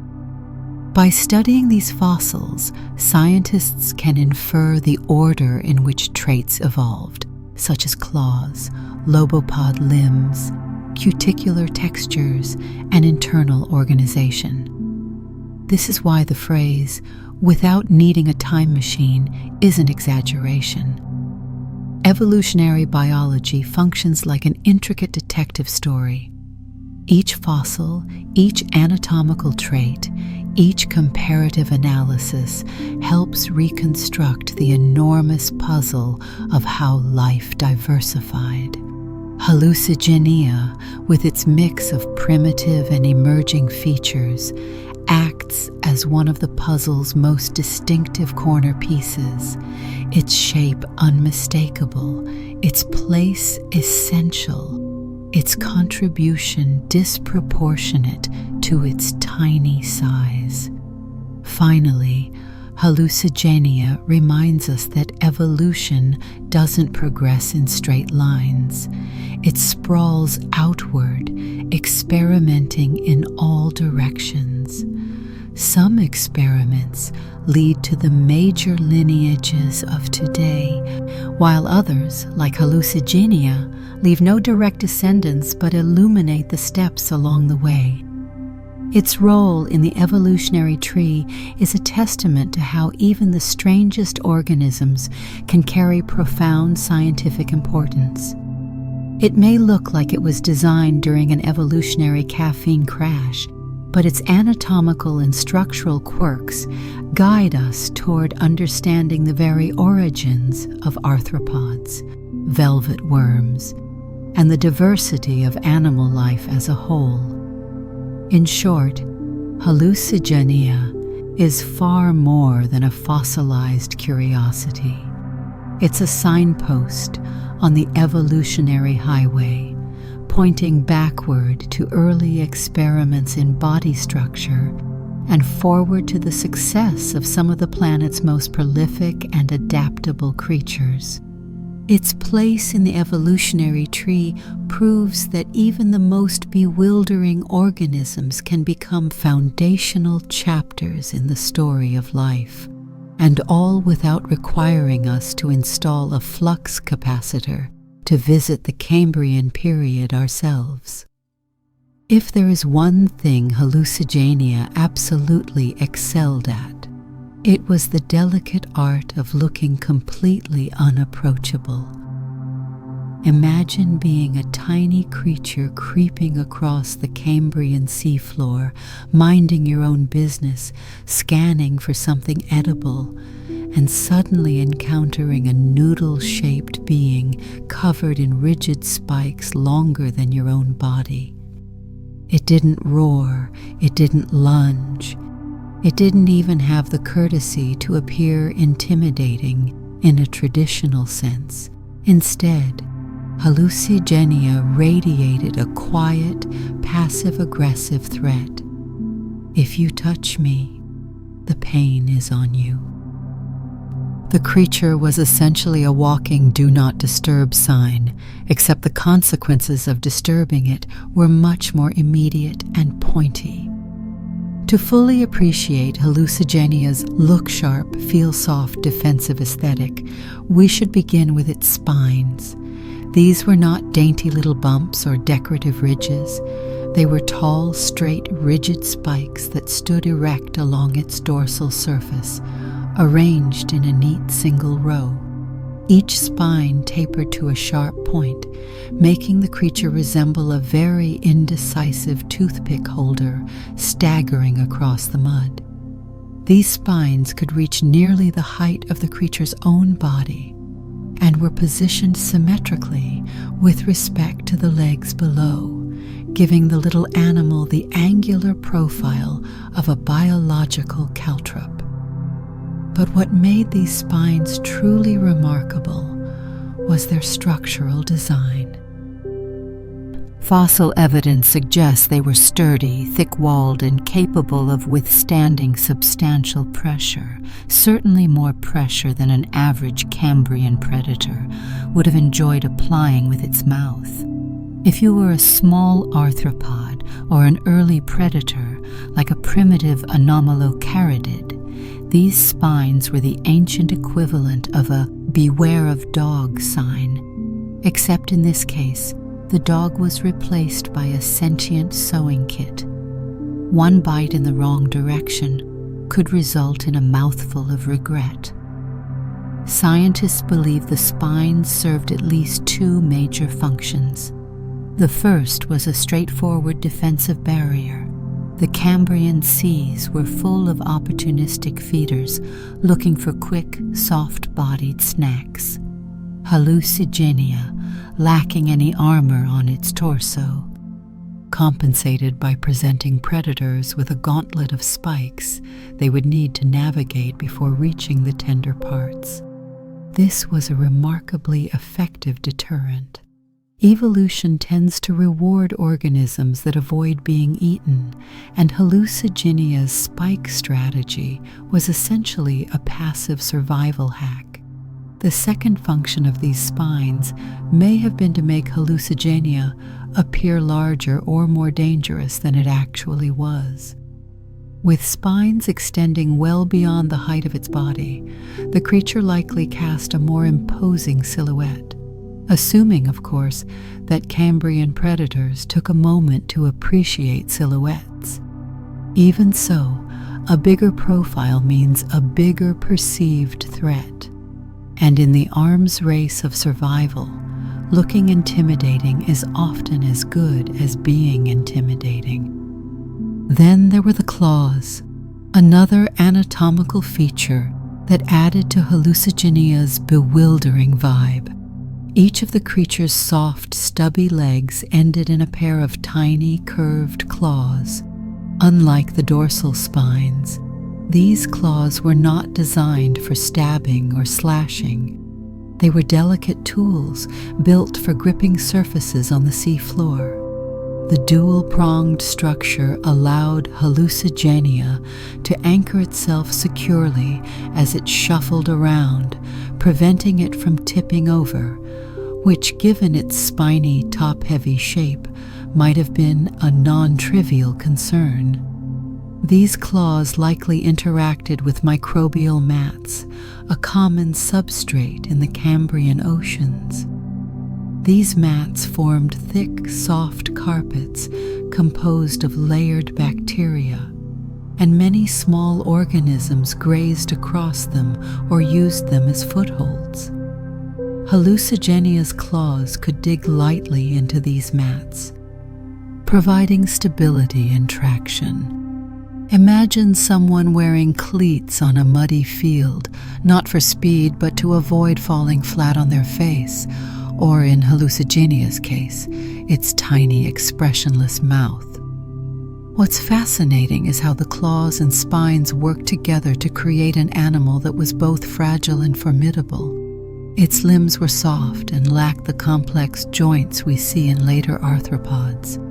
Speaker 1: By studying these fossils, scientists can infer the order in which traits evolved, such as claws, lobopod limbs, cuticular textures, and internal organization. This is why the phrase, "without needing a time machine," is an exaggeration. Evolutionary biology functions like an intricate detective story. Each fossil, each anatomical trait, each comparative analysis helps reconstruct the enormous puzzle of how life diversified. Hallucigenia, with its mix of primitive and emerging features, acts as one of the puzzle's most distinctive corner pieces, its shape unmistakable, its place essential, its contribution disproportionate to its tiny size. Finally, Hallucigenia reminds us that evolution doesn't progress in straight lines. It sprawls outward, experimenting in all directions. Some experiments lead to the major lineages of today, while others, like Hallucigenia, leave no direct descendants but illuminate the steps along the way. Its role in the evolutionary tree is a testament to how even the strangest organisms can carry profound scientific importance. It may look like it was designed during an evolutionary caffeine crash, but its anatomical and structural quirks guide us toward understanding the very origins of arthropods, velvet worms, and the diversity of animal life as a whole. In short, Hallucigenia is far more than a fossilized curiosity. It's a signpost on the evolutionary highway, pointing backward to early experiments in body structure and forward to the success of some of the planet's most prolific and adaptable creatures. Its place in the evolutionary tree proves that even the most bewildering organisms can become foundational chapters in the story of life, and all without requiring us to install a flux capacitor to visit the Cambrian period ourselves. If there is one thing Hallucigenia absolutely excelled at, it was the delicate art of looking completely unapproachable. Imagine being a tiny creature creeping across the Cambrian seafloor, minding your own business, scanning for something edible, and suddenly encountering a noodle-shaped being covered in rigid spikes longer than your own body. It didn't roar, it didn't lunge, it didn't even have the courtesy to appear intimidating in a traditional sense. Instead, Hallucigenia radiated a quiet, passive-aggressive threat. If you touch me, the pain is on you. The creature was essentially a walking do not disturb sign, except the consequences of disturbing it were much more immediate and pointy. To fully appreciate Hallucigenia's look-sharp, feel-soft defensive aesthetic, we should begin with its spines. These were not dainty little bumps or decorative ridges. They were tall, straight, rigid spikes that stood erect along its dorsal surface, arranged in a neat single row. Each spine tapered to a sharp point, making the creature resemble a very indecisive toothpick holder staggering across the mud. These spines could reach nearly the height of the creature's own body and were positioned symmetrically with respect to the legs below, giving the little animal the angular profile of a biological caltrop. But what made these spines truly remarkable was their structural design. Fossil evidence suggests they were sturdy, thick-walled, and capable of withstanding substantial pressure, certainly more pressure than an average Cambrian predator would have enjoyed applying with its mouth. If you were a small arthropod or an early predator, like a primitive anomalocaridid, these spines were the ancient equivalent of a "beware of dog" sign, except in this case, the dog was replaced by a sentient sewing kit. One bite in the wrong direction could result in a mouthful of regret. Scientists believe the spines served at least two major functions. The first was a straightforward defensive barrier. The Cambrian seas were full of opportunistic feeders looking for quick, soft-bodied snacks. Hallucigenia, lacking any armor on its torso, compensated by presenting predators with a gauntlet of spikes they would need to navigate before reaching the tender parts. This was a remarkably effective deterrent. Evolution tends to reward organisms that avoid being eaten, and Hallucigenia's spike strategy was essentially a passive survival hack. The second function of these spines may have been to make Hallucigenia appear larger or more dangerous than it actually was. With spines extending well beyond the height of its body, the creature likely cast a more imposing silhouette, assuming, of course, that Cambrian predators took a moment to appreciate silhouettes. Even so, a bigger profile means a bigger perceived threat. And in the arms race of survival, looking intimidating is often as good as being intimidating. Then there were the claws, another anatomical feature that added to Hallucigenia's bewildering vibe. Each of the creature's soft, stubby legs ended in a pair of tiny, curved claws. Unlike the dorsal spines, These claws were not designed for stabbing or slashing. They were delicate tools built for gripping surfaces on the seafloor. The dual-pronged structure allowed Hallucigenia to anchor itself securely as it shuffled around, preventing it from tipping over, which, given its spiny, top-heavy shape, might have been a non-trivial concern. These claws likely interacted with microbial mats, a common substrate in the Cambrian oceans. These mats formed thick, soft carpets composed of layered bacteria, and many small organisms grazed across them or used them as footholds. Hallucigenia's claws could dig lightly into these mats, providing stability and traction. Imagine someone wearing cleats on a muddy field, not for speed but to avoid falling flat on their face, or in Hallucigenia's case, its tiny, expressionless mouth. What's fascinating is how the claws and spines work together to create an animal that was both fragile and formidable. Its limbs were soft and lacked the complex joints we see in later arthropods.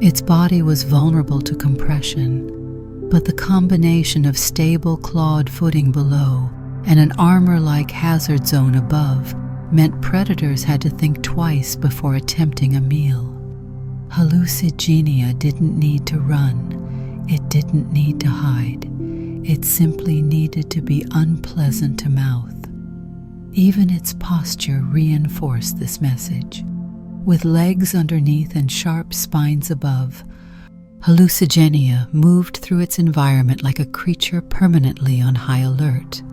Speaker 1: Its body was vulnerable to compression, but the combination of stable clawed footing below and an armor-like hazard zone above meant predators had to think twice before attempting a meal. Hallucigenia didn't need to run. It didn't need to hide. It simply needed to be unpleasant to mouth. Even its posture reinforced this message. With legs underneath and sharp spines above, Hallucigenia moved through its environment like a creature permanently on high alert.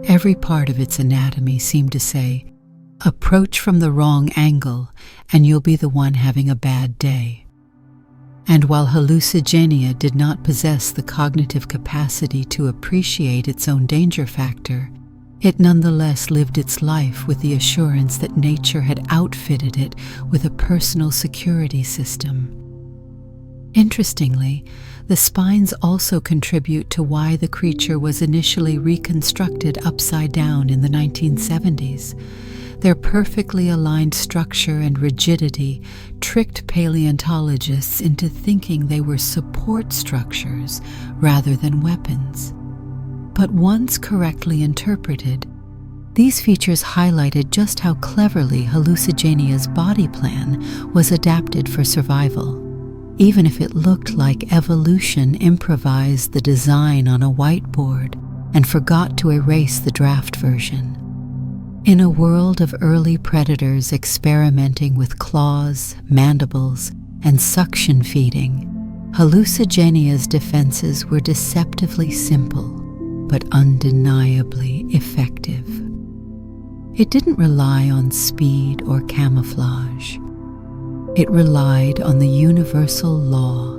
Speaker 1: Every part of its anatomy seemed to say, "Approach from the wrong angle, and you'll be the one having a bad day." And while Hallucigenia did not possess the cognitive capacity to appreciate its own danger factor, it nonetheless lived its life with the assurance that nature had outfitted it with a personal security system. Interestingly, the spines also contribute to why the creature was initially reconstructed upside down in the 1970s. Their perfectly aligned structure and rigidity tricked paleontologists into thinking they were support structures rather than weapons. But once correctly interpreted, these features highlighted just how cleverly Hallucigenia's body plan was adapted for survival. Even if it looked like evolution improvised the design on a whiteboard and forgot to erase the draft version. In a world of early predators experimenting with claws, mandibles, and suction feeding, Hallucigenia's defenses were deceptively simple, but undeniably effective. It didn't rely on speed or camouflage. It relied on the universal law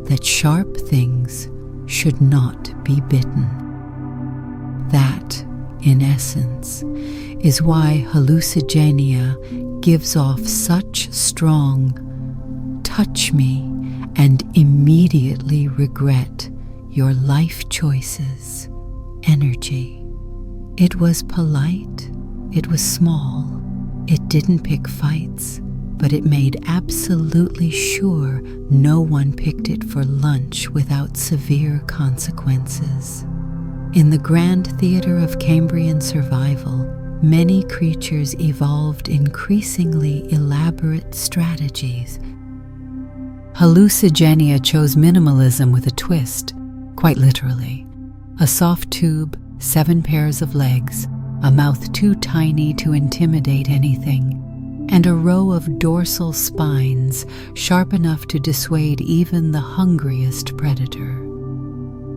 Speaker 1: that sharp things should not be bitten. That, in essence, is why Hallucigenia gives off such strong "touch me and immediately regret your life choices" energy. It was polite, it was small, it didn't pick fights, but it made absolutely sure no one picked it for lunch without severe consequences. In the grand theater of Cambrian survival, many creatures evolved increasingly elaborate strategies. Hallucigenia chose minimalism with a twist, quite literally. A soft tube, 7 pairs of legs, a mouth too tiny to intimidate anything, and a row of dorsal spines sharp enough to dissuade even the hungriest predator.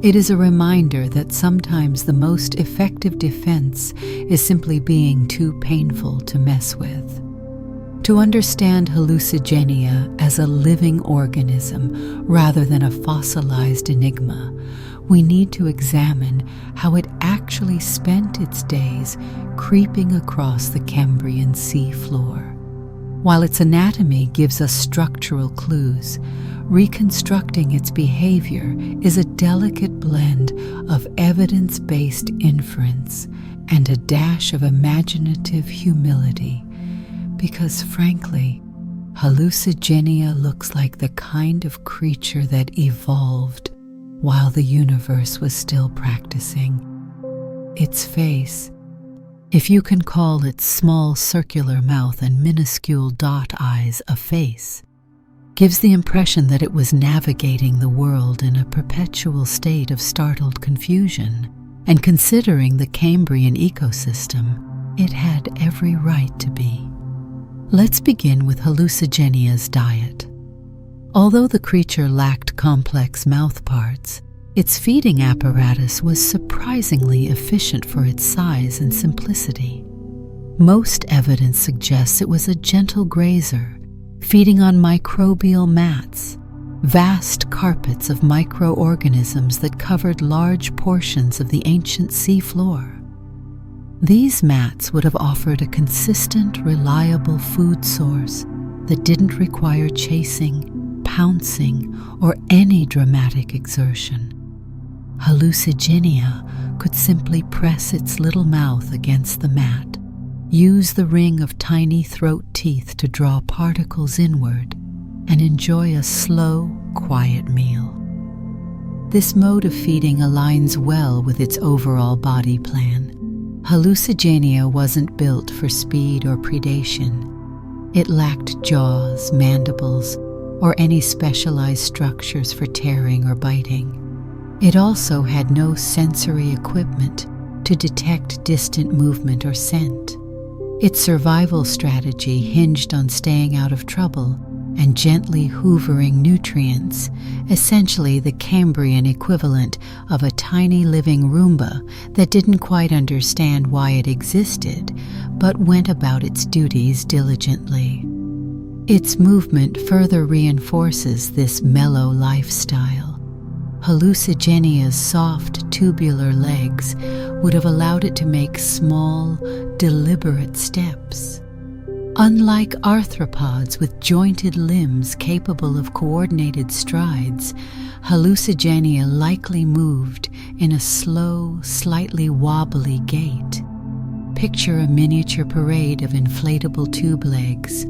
Speaker 1: It is a reminder that sometimes the most effective defense is simply being too painful to mess with. To understand Hallucigenia as a living organism rather than a fossilized enigma, we need to examine how it actually spent its days creeping across the Cambrian sea floor. While its anatomy gives us structural clues, reconstructing its behavior is a delicate blend of evidence-based inference and a dash of imaginative humility, because frankly, Hallucigenia looks like the kind of creature that evolved while the universe was still practicing. Its face, if you can call its small circular mouth and minuscule dot eyes a face, gives the impression that it was navigating the world in a perpetual state of startled confusion, and considering the Cambrian ecosystem, it had every right to be. Let's begin with Hallucigenia's diet. Although the creature lacked complex mouth parts, its feeding apparatus was surprisingly efficient for its size and simplicity. Most evidence suggests it was a gentle grazer, feeding on microbial mats, vast carpets of microorganisms that covered large portions of the ancient sea floor. These mats would have offered a consistent, reliable food source that didn't require chasing, pouncing, or any dramatic exertion. Hallucigenia could simply press its little mouth against the mat, use the ring of tiny throat teeth to draw particles inward, and enjoy a slow, quiet meal. This mode of feeding aligns well with its overall body plan. Hallucigenia wasn't built for speed or predation. It lacked jaws, mandibles, or any specialized structures for tearing or biting. It also had no sensory equipment to detect distant movement or scent. Its survival strategy hinged on staying out of trouble and gently hoovering nutrients, essentially the Cambrian equivalent of a tiny living Roomba that didn't quite understand why it existed, but went about its duties diligently. Its movement further reinforces this mellow lifestyle. Hallucigenia's soft, tubular legs would have allowed it to make small, deliberate steps. Unlike arthropods with jointed limbs capable of coordinated strides, Hallucigenia likely moved in a slow, slightly wobbly gait. Picture a miniature parade of inflatable tube legs,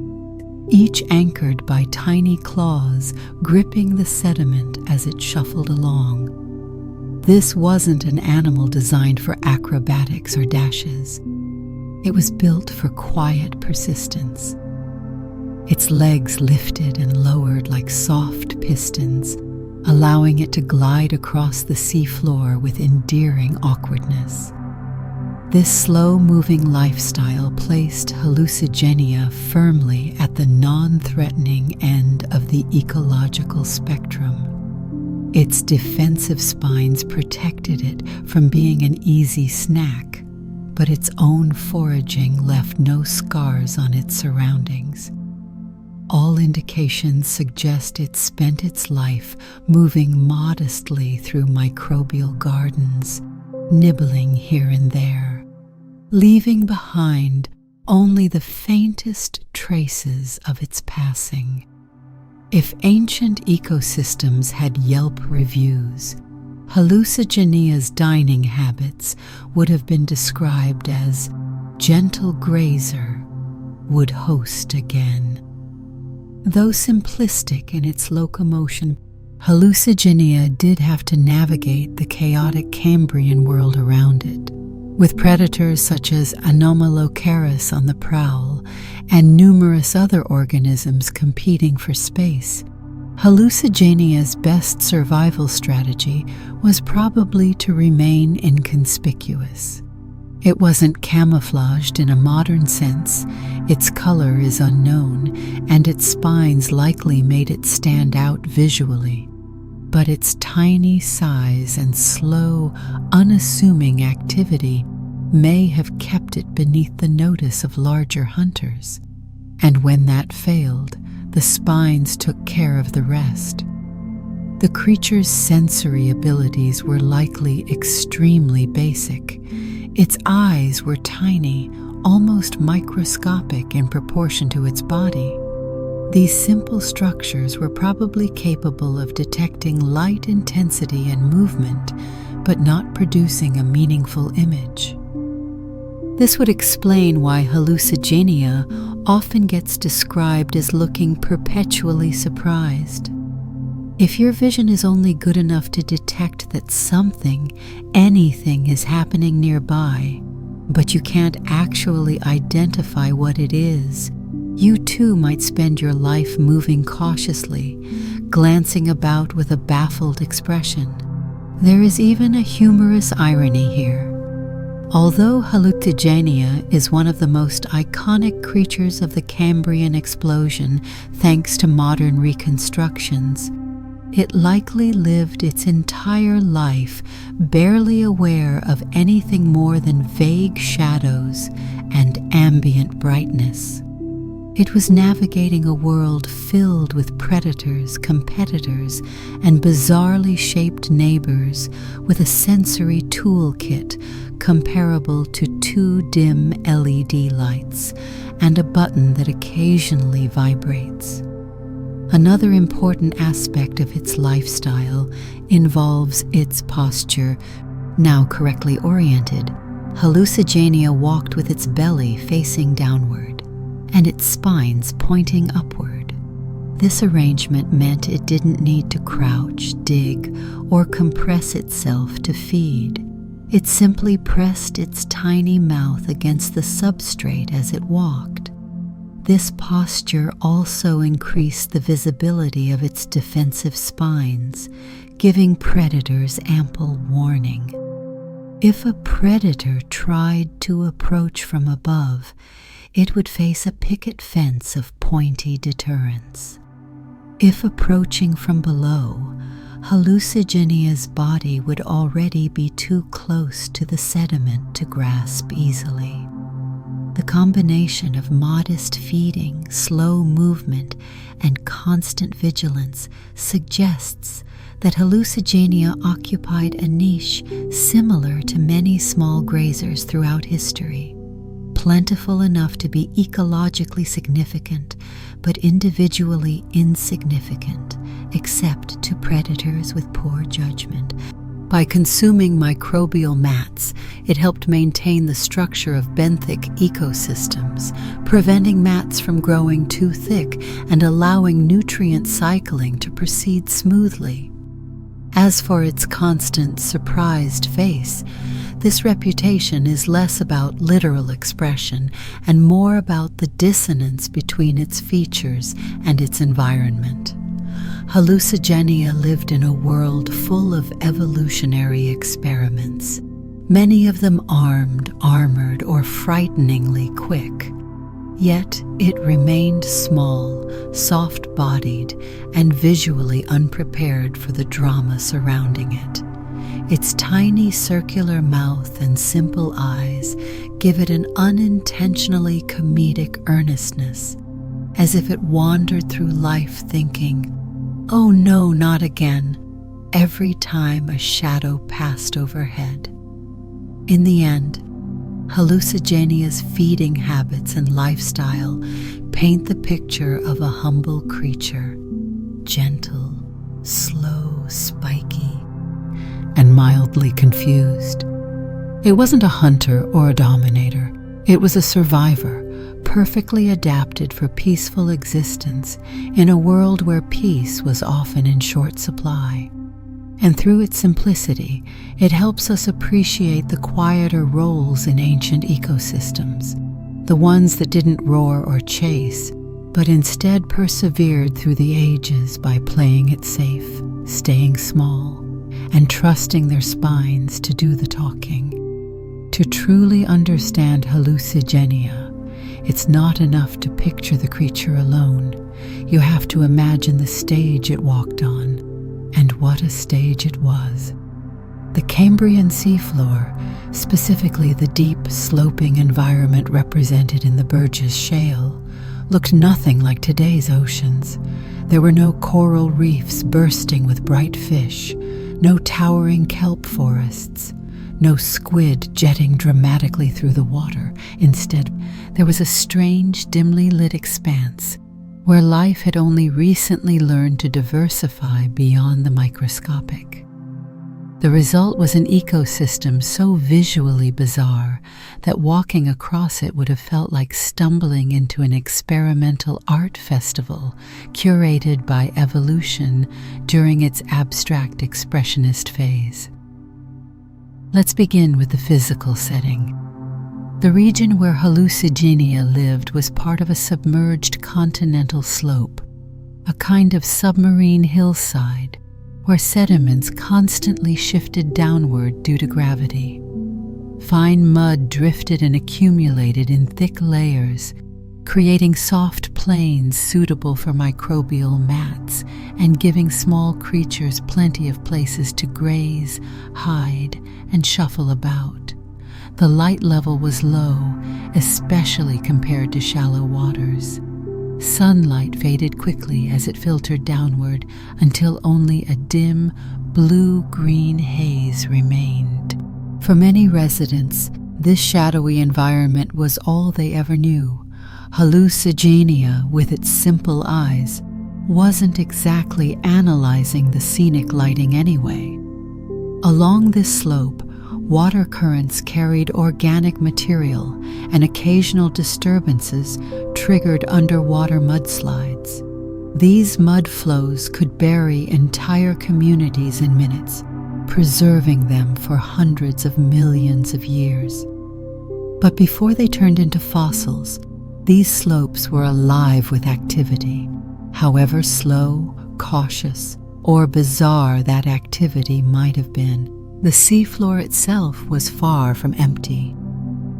Speaker 1: each anchored by tiny claws gripping the sediment as it shuffled along. This wasn't an animal designed for acrobatics or dashes. It was built for quiet persistence. Its legs lifted and lowered like soft pistons, allowing it to glide across the seafloor with endearing awkwardness. This slow-moving lifestyle placed Hallucigenia firmly at the non-threatening end of the ecological spectrum. Its defensive spines protected it from being an easy snack, but its own foraging left no scars on its surroundings. All indications suggest it spent its life moving modestly through microbial gardens, nibbling here and there, leaving behind only the faintest traces of its passing. If ancient ecosystems had Yelp reviews, Hallucigenia's dining habits would have been described as gentle grazer, would host again. Though simplistic in its locomotion, Hallucigenia did have to navigate the chaotic Cambrian world around it. With predators such as Anomalocaris on the prowl and numerous other organisms competing for space, Hallucigenia's best survival strategy was probably to remain inconspicuous. It wasn't camouflaged in a modern sense, its color is unknown, and its spines likely made it stand out visually. But its tiny size and slow, unassuming activity may have kept it beneath the notice of larger hunters. And when that failed, the spines took care of the rest. The creature's sensory abilities were likely extremely basic. Its eyes were tiny, almost microscopic in proportion to its body. These simple structures were probably capable of detecting light intensity and movement, but not producing a meaningful image. This would explain why hallucigenia often gets described as looking perpetually surprised. If your vision is only good enough to detect that something, anything is happening nearby, but you can't actually identify what it is, you too might spend your life moving cautiously, glancing about with a baffled expression. There is even a humorous irony here. Although Hallucigenia is one of the most iconic creatures of the Cambrian explosion thanks to modern reconstructions, it likely lived its entire life barely aware of anything more than vague shadows and ambient brightness. It was navigating a world filled with predators, competitors, and bizarrely shaped neighbors with a sensory toolkit comparable to 2 dim LED lights and a button that occasionally vibrates. Another important aspect of its lifestyle involves its posture. Now correctly oriented, Hallucigenia walked with its belly facing downward and its spines pointing upward. This arrangement meant it didn't need to crouch, dig, or compress itself to feed. It simply pressed its tiny mouth against the substrate as it walked. This posture also increased the visibility of its defensive spines, giving predators ample warning. If a predator tried to approach from above, it would face a picket fence of pointy deterrence. If approaching from below, Hallucigenia's body would already be too close to the sediment to grasp easily. The combination of modest feeding, slow movement, and constant vigilance suggests that Hallucigenia occupied a niche similar to many small grazers throughout history, plentiful enough to be ecologically significant, but individually insignificant, except to predators with poor judgment. By consuming microbial mats, it helped maintain the structure of benthic ecosystems, preventing mats from growing too thick and allowing nutrient cycling to proceed smoothly. As for its constant, surprised face, this reputation is less about literal expression and more about the dissonance between its features and its environment. Hallucigenia lived in a world full of evolutionary experiments, many of them armed, armored, or frighteningly quick. Yet it remained small, soft-bodied, and visually unprepared for the drama surrounding it. Its tiny circular mouth and simple eyes give it an unintentionally comedic earnestness, as if it wandered through life thinking, "Oh no, not again," every time a shadow passed overhead. In the end, Hallucigenia's feeding habits and lifestyle paint the picture of a humble creature, gentle, slow, spiky, and mildly confused. It wasn't a hunter or a dominator. It was a survivor, perfectly adapted for peaceful existence in a world where peace was often in short supply. And through its simplicity, it helps us appreciate the quieter roles in ancient ecosystems, the ones that didn't roar or chase, but instead persevered through the ages by playing it safe, staying small, and trusting their spines to do the talking. To truly understand Hallucigenia, it's not enough to picture the creature alone. You have to imagine the stage it walked on, and what a stage it was. The Cambrian seafloor, specifically the deep, sloping environment represented in the Burgess Shale, looked nothing like today's oceans. There were no coral reefs bursting with bright fish, no towering kelp forests, no squid jetting dramatically through the water. Instead, there was a strange, dimly lit expanse, where life had only recently learned to diversify beyond the microscopic. The result was an ecosystem so visually bizarre that walking across it would have felt like stumbling into an experimental art festival curated by evolution during its abstract expressionist phase. Let's begin with the physical setting. The region where Hallucigenia lived was part of a submerged continental slope, a kind of submarine hillside where sediments constantly shifted downward due to gravity. Fine mud drifted and accumulated in thick layers, creating soft plains suitable for microbial mats and giving small creatures plenty of places to graze, hide, and shuffle about. The light level was low, especially compared to shallow waters. Sunlight faded quickly as it filtered downward until only a dim blue-green haze remained. For many residents, this shadowy environment was all they ever knew. Hallucigenia, with its simple eyes, wasn't exactly analyzing the scenic lighting anyway. Along this slope, water currents carried organic material, and occasional disturbances triggered underwater mudslides. These mud flows could bury entire communities in minutes, preserving them for hundreds of millions of years. But before they turned into fossils, these slopes were alive with activity. However slow, cautious, or bizarre that activity might have been, the seafloor itself was far from empty.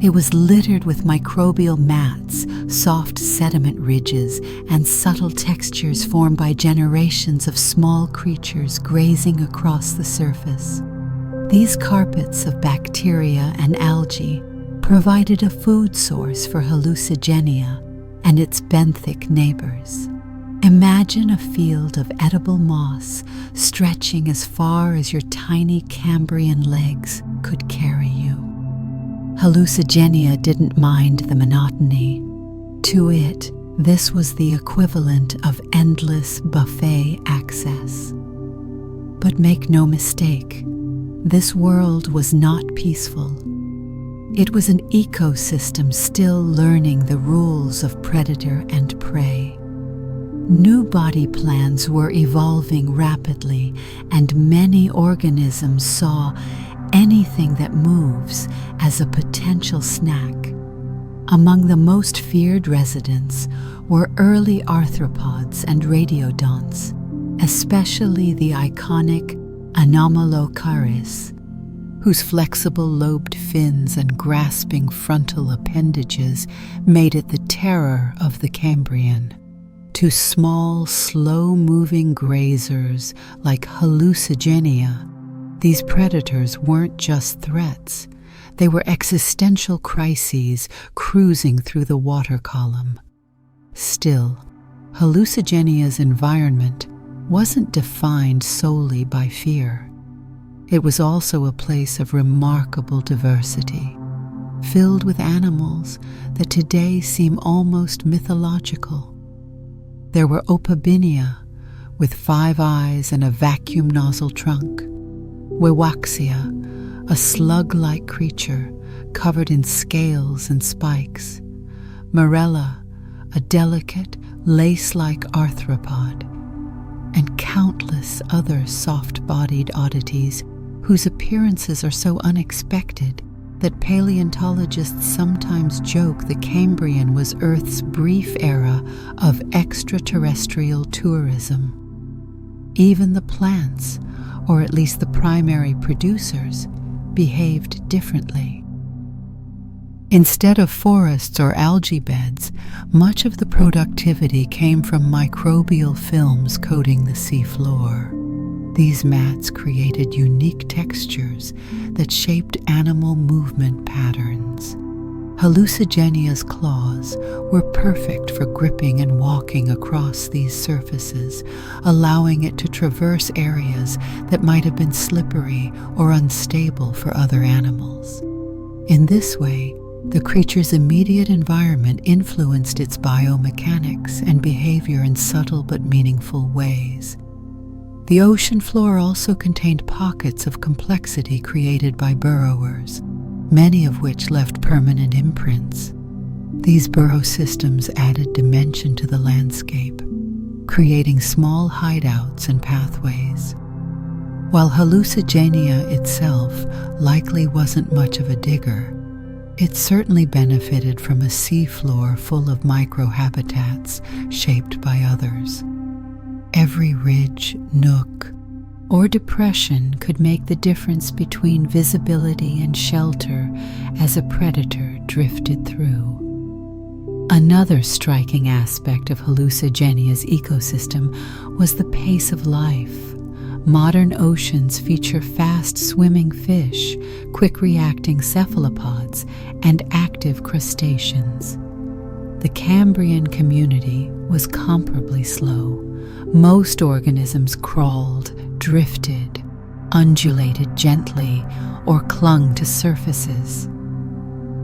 Speaker 1: It was littered with microbial mats, soft sediment ridges, and subtle textures formed by generations of small creatures grazing across the surface. These carpets of bacteria and algae provided a food source for Hallucigenia and its benthic neighbors. Imagine a field of edible moss stretching as far as your tiny Cambrian legs could carry you. Hallucigenia didn't mind the monotony. To it, this was the equivalent of endless buffet access. But make no mistake, this world was not peaceful. It was an ecosystem still learning the rules of predator and prey. New body plans were evolving rapidly, and many organisms saw anything that moves as a potential snack. Among the most feared residents were early arthropods and radiodonts, especially the iconic Anomalocaris, whose flexible lobed fins and grasping frontal appendages made it the terror of the Cambrian. To small, slow-moving grazers like Hallucigenia, these predators weren't just threats. They were existential crises cruising through the water column. Still, Hallucigenia's environment wasn't defined solely by fear. It was also a place of remarkable diversity, filled with animals that today seem almost mythological. There were Opabinia, with 5 eyes and a vacuum nozzle trunk; Wiwaxia, a slug-like creature covered in scales and spikes; Marella, a delicate, lace-like arthropod; and countless other soft-bodied oddities whose appearances are so unexpected that paleontologists sometimes joke the Cambrian was Earth's brief era of extraterrestrial tourism. Even the plants, or at least the primary producers, behaved differently. Instead of forests or algae beds, much of the productivity came from microbial films coating the seafloor. These mats created unique textures that shaped animal movement patterns. Hallucigenia's claws were perfect for gripping and walking across these surfaces, allowing it to traverse areas that might have been slippery or unstable for other animals. In this way, The creature's immediate environment influenced its biomechanics and behavior in subtle but meaningful ways. The ocean floor also contained pockets of complexity created by burrowers, many of which left permanent imprints. These burrow systems added dimension to the landscape, creating small hideouts and pathways. While Hallucigenia itself likely wasn't much of a digger, it certainly benefited from a seafloor full of microhabitats shaped by others. Every ridge, nook, or depression could make the difference between visibility and shelter as a predator drifted through. Another striking aspect of Hallucigenia's ecosystem was the pace of life. Modern oceans feature fast-swimming fish, quick-reacting cephalopods, and active crustaceans. The Cambrian community was comparably slow. Most organisms crawled, drifted, undulated gently, or clung to surfaces.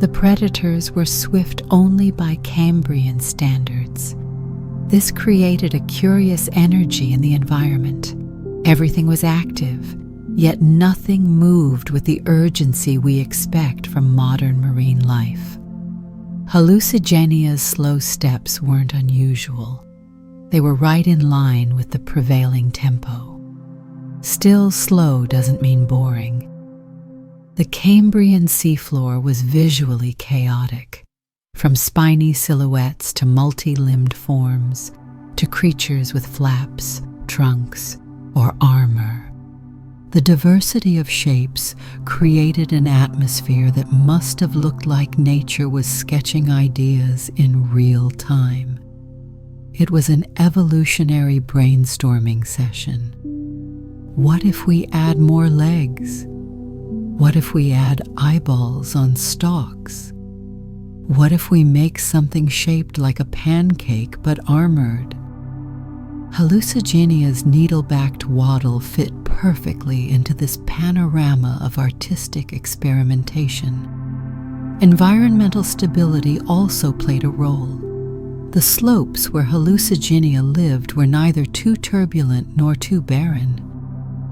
Speaker 1: The predators were swift only by Cambrian standards. This created a curious energy in the environment. Everything was active, yet nothing moved with the urgency we expect from modern marine life. Hallucigenia's slow steps weren't unusual. They were right in line with the prevailing tempo. Still, slow doesn't mean boring. The Cambrian seafloor was visually chaotic, from spiny silhouettes to multi-limbed forms, to creatures with flaps, trunks, or armor. The diversity of shapes created an atmosphere that must have looked like nature was sketching ideas in real time. It was an evolutionary brainstorming session. What if we add more legs? What if we add eyeballs on stalks? What if we make something shaped like a pancake but armored? Hallucigenia's needle-backed waddle fit perfectly into this panorama of artistic experimentation. Environmental stability also played a role. The slopes where Hallucigenia lived were neither too turbulent nor too barren.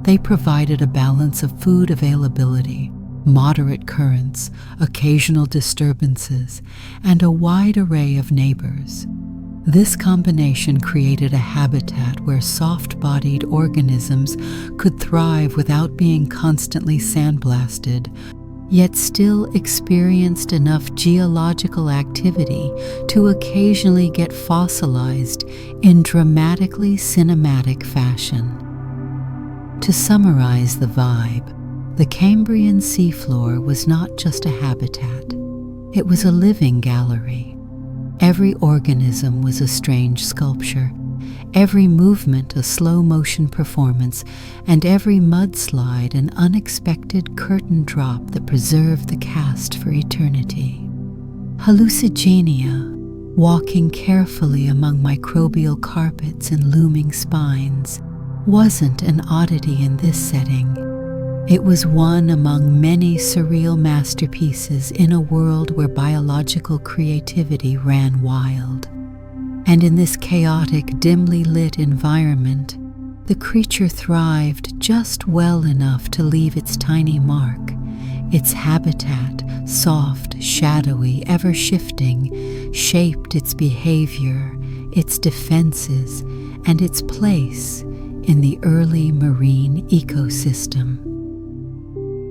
Speaker 1: They provided a balance of food availability, moderate currents, occasional disturbances, and a wide array of neighbors. This combination created a habitat where soft-bodied organisms could thrive without being constantly sandblasted, yet still experienced enough geological activity to occasionally get fossilized in dramatically cinematic fashion. To summarize the vibe, the Cambrian seafloor was not just a habitat. It was a living gallery. Every organism was a strange sculpture, every movement a slow-motion performance, and every mudslide an unexpected curtain drop that preserved the cast for eternity. Hallucigenia, walking carefully among microbial carpets and looming spines, wasn't an oddity in this setting. It was one among many surreal masterpieces in a world where biological creativity ran wild. And in this chaotic, dimly lit environment, the creature thrived just well enough to leave its tiny mark. Its habitat, soft, shadowy, ever-shifting, shaped its behavior, its defenses, and its place in the early marine ecosystem.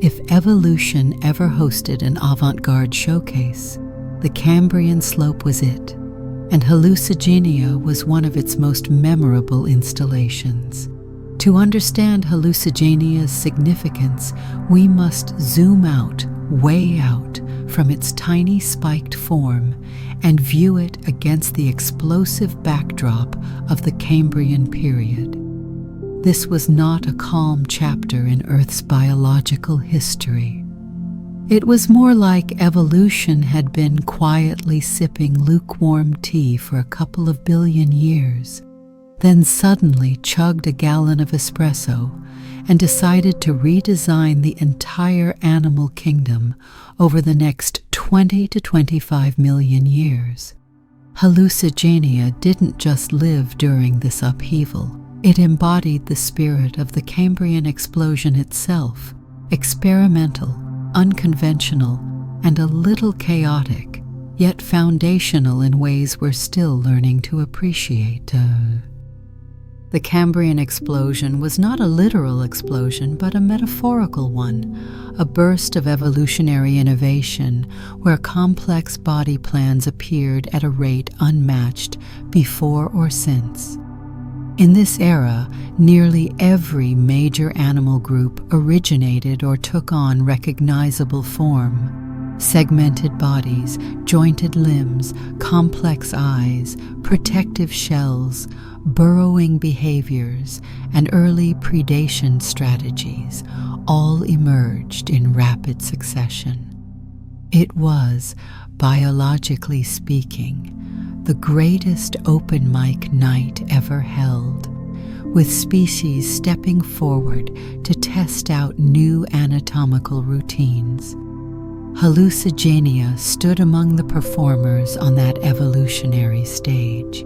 Speaker 1: If evolution ever hosted an avant-garde showcase, the Cambrian slope was it, and Hallucigenia was one of its most memorable installations. To understand Hallucigenia's significance, we must zoom out, way out, from its tiny spiked form and view it against the explosive backdrop of the Cambrian period. This was not a calm chapter in Earth's biological history. It was more like evolution had been quietly sipping lukewarm tea for a couple of billion years. then suddenly chugged a gallon of espresso and decided to redesign the entire animal kingdom over the next 20 to 25 million years. Hallucigenia didn't just live during this upheaval. It embodied the spirit of the Cambrian explosion itself, experimental, unconventional, and a little chaotic, yet foundational in ways we're still learning to appreciate. The Cambrian explosion was not a literal explosion, but a metaphorical one, a burst of evolutionary innovation where complex body plans appeared at a rate unmatched before or since. In this era, nearly every major animal group originated or took on recognizable form. Segmented bodies, jointed limbs, complex eyes, protective shells, burrowing behaviors, and early predation strategies all emerged in rapid succession. It was, biologically speaking, the greatest open mic night ever held, with species stepping forward to test out new anatomical routines. Hallucigenia stood among the performers on that evolutionary stage,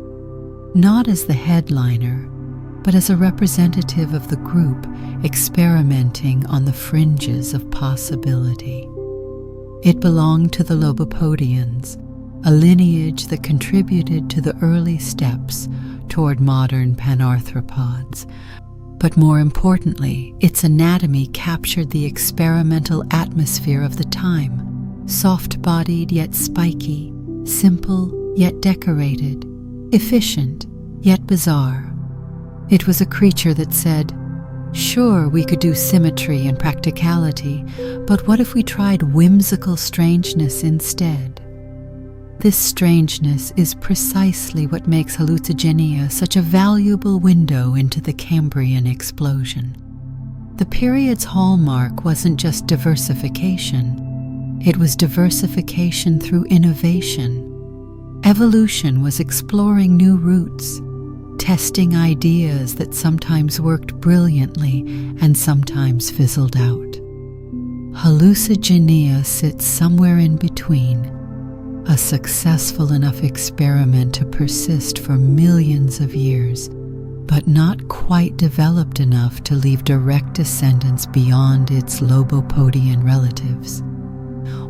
Speaker 1: not as the headliner, but as a representative of the group experimenting on the fringes of possibility. It belonged to the Lobopodians, a lineage that contributed to the early steps toward modern panarthropods. But more importantly, its anatomy captured the experimental atmosphere of the time, soft-bodied yet spiky, simple yet decorated, efficient yet bizarre. It was a creature that said, "Sure, we could do symmetry and practicality, but what if we tried whimsical strangeness instead?" This strangeness is precisely what makes Hallucigenia such a valuable window into the Cambrian explosion. The period's hallmark wasn't just diversification, it was diversification through innovation. Evolution was exploring new routes, testing ideas that sometimes worked brilliantly and sometimes fizzled out. Hallucigenia sits somewhere in between, a successful enough experiment to persist for millions of years, but not quite developed enough to leave direct descendants beyond its Lobopodian relatives.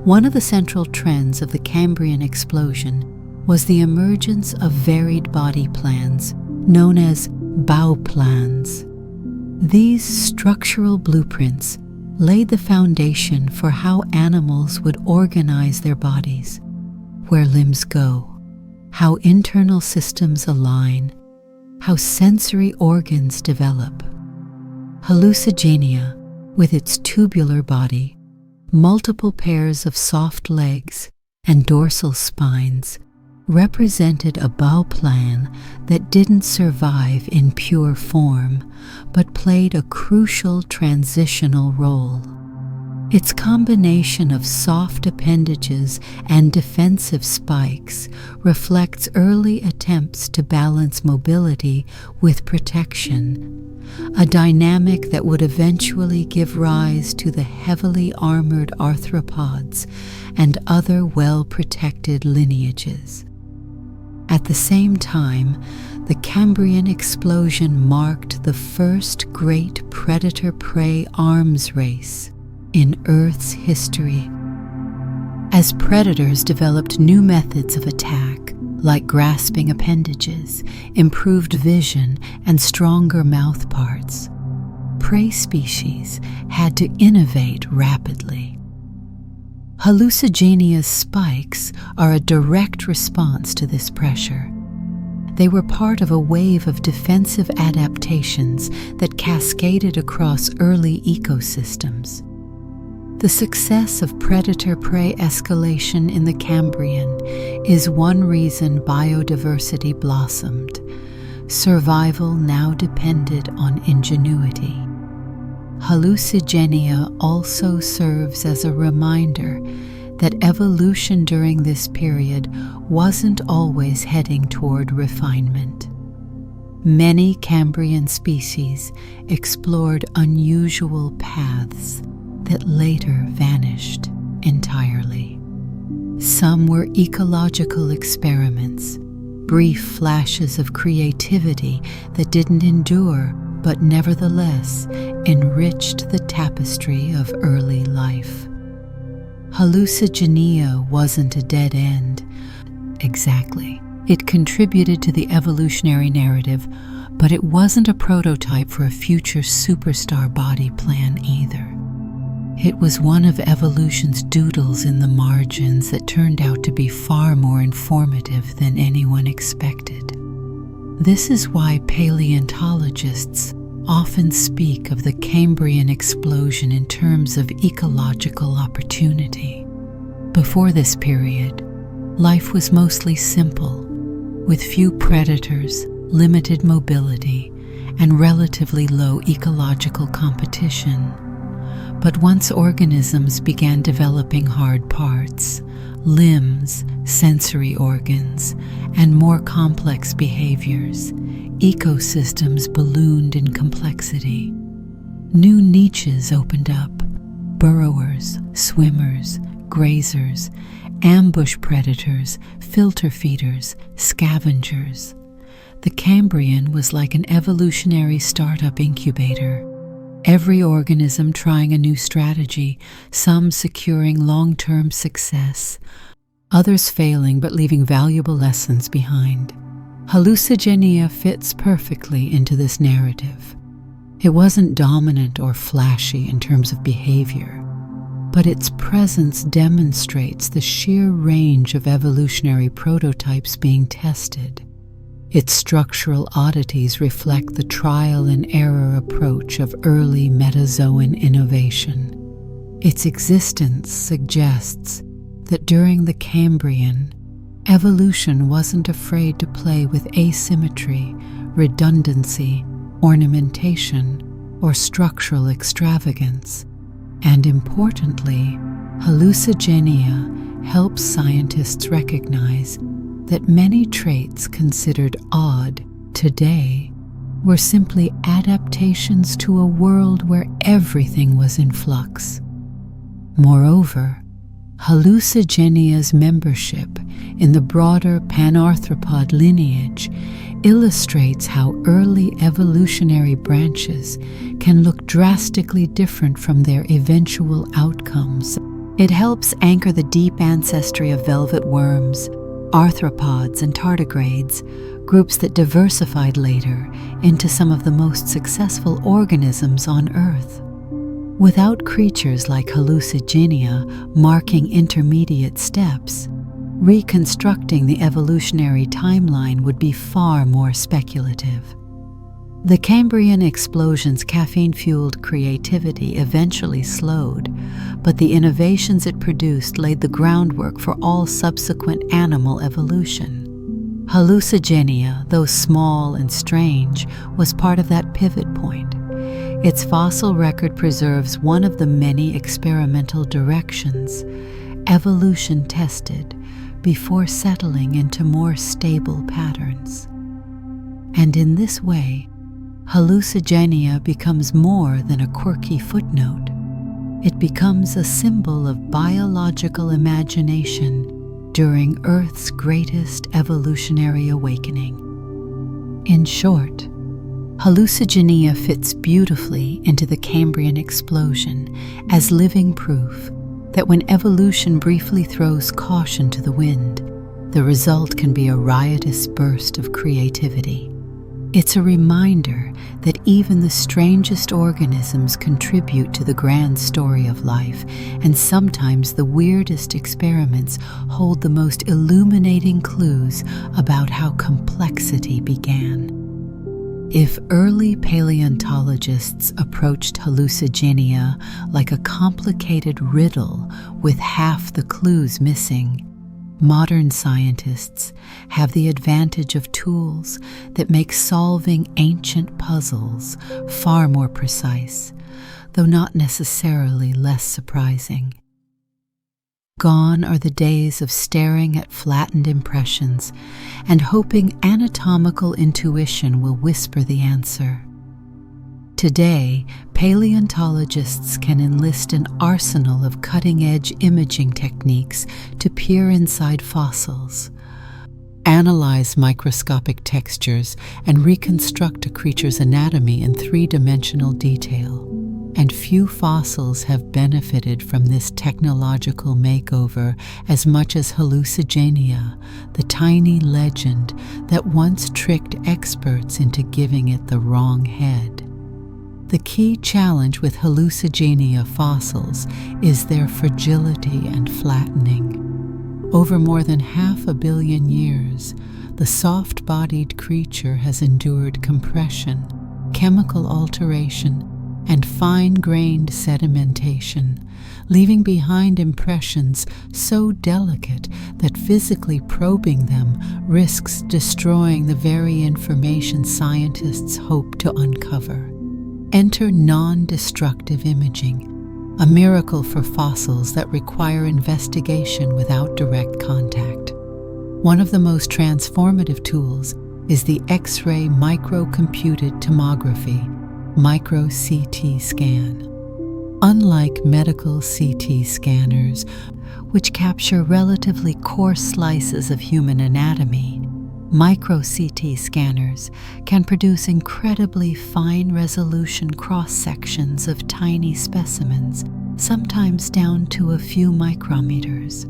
Speaker 1: One of the central trends of the Cambrian explosion was the emergence of varied body plans, known as bioplans. These structural blueprints laid the foundation for how animals would organize their bodies, where limbs go, how internal systems align, how sensory organs develop. Hallucigenia, with its tubular body, multiple pairs of soft legs, and dorsal spines, represented a bioplan that didn't survive in pure form, but played a crucial transitional role. Its combination of soft appendages and defensive spikes reflects early attempts to balance mobility with protection, a dynamic that would eventually give rise to the heavily armored arthropods and other well-protected lineages. At the same time, the Cambrian explosion marked the first great predator-prey arms race in Earth's history. As predators developed new methods of attack, like grasping appendages, improved vision, and stronger mouth parts, prey species had to innovate rapidly. Hallucigenia's spikes are a direct response to this pressure. They were part of a wave of defensive adaptations that cascaded across early ecosystems. The success of predator-prey escalation in the Cambrian is one reason biodiversity blossomed. Survival now depended on ingenuity. Hallucigenia also serves as a reminder that evolution during this period wasn't always heading toward refinement. Many Cambrian species explored unusual paths that later vanished entirely. Some were ecological experiments, brief flashes of creativity that didn't endure but nevertheless enriched the tapestry of early life. Hallucigenia wasn't a dead end. Exactly. It contributed to the evolutionary narrative, but it wasn't a prototype for a future superstar body plan either. It was one of evolution's doodles in the margins that turned out to be far more informative than anyone expected. This is why paleontologists often speak of the Cambrian explosion in terms of ecological opportunity. Before this period, life was mostly simple, with few predators, limited mobility, and relatively low ecological competition. But once organisms began developing hard parts, limbs, sensory organs, and more complex behaviors, ecosystems ballooned in complexity. New niches opened up: burrowers, swimmers, grazers, ambush predators, filter feeders, scavengers. The Cambrian was like an evolutionary startup incubator. Every organism trying a new strategy, some securing long-term success, others failing but leaving valuable lessons behind. Hallucigenia fits perfectly into this narrative. It wasn't dominant or flashy in terms of behavior, but its presence demonstrates the sheer range of evolutionary prototypes being tested. Its structural oddities reflect the trial and error approach of early metazoan innovation. Its existence suggests that during the Cambrian, evolution wasn't afraid to play with asymmetry, redundancy, ornamentation, or structural extravagance. And importantly, hallucigenia helps scientists recognize that many traits considered odd today were simply adaptations to a world where everything was in flux. Moreover, hallucigenia's membership in the broader panarthropod lineage illustrates how early evolutionary branches can look drastically different from their eventual outcomes. It helps anchor the deep ancestry of velvet worms, arthropods, and tardigrades, groups that diversified later into some of the most successful organisms on Earth. Without creatures like Hallucigenia marking intermediate steps, reconstructing the evolutionary timeline would be far more speculative. The Cambrian explosion's caffeine-fueled creativity eventually slowed, but the innovations it produced laid the groundwork for all subsequent animal evolution. Hallucigenia, though small and strange, was part of that pivot point. Its fossil record preserves one of the many experimental directions evolution tested before settling into more stable patterns. And in this way, Hallucigenia becomes more than a quirky footnote. It becomes a symbol of biological imagination during Earth's greatest evolutionary awakening. In short, Hallucigenia fits beautifully into the Cambrian explosion as living proof that when evolution briefly throws caution to the wind, the result can be a riotous burst of creativity. It's a reminder that even the strangest organisms contribute to the grand story of life, and sometimes the weirdest experiments hold the most illuminating clues about how complexity began. If early paleontologists approached Hallucigenia like a complicated riddle with half the clues missing, modern scientists have the advantage of tools that make solving ancient puzzles far more precise, though not necessarily less surprising. Gone are the days of staring at flattened impressions and hoping anatomical intuition will whisper the answer. Today, paleontologists can enlist an arsenal of cutting-edge imaging techniques to peer inside fossils, analyze microscopic textures, and reconstruct a creature's anatomy in three-dimensional detail. And few fossils have benefited from this technological makeover as much as Hallucigenia, the tiny legend that once tricked experts into giving it the wrong head. The key challenge with Hallucigenia fossils is their fragility and flattening. Over more than 500 million years, the soft-bodied creature has endured compression, chemical alteration, and fine-grained sedimentation, leaving behind impressions so delicate that physically probing them risks destroying the very information scientists hope to uncover. Enter non-destructive imaging, a miracle for fossils that require investigation without direct contact. One of the most transformative tools is the X-ray microcomputed tomography, micro-CT scan. Unlike medical CT scanners, which capture relatively coarse slices of human anatomy, micro-CT scanners can produce incredibly fine-resolution cross-sections of tiny specimens, sometimes down to a few micrometers.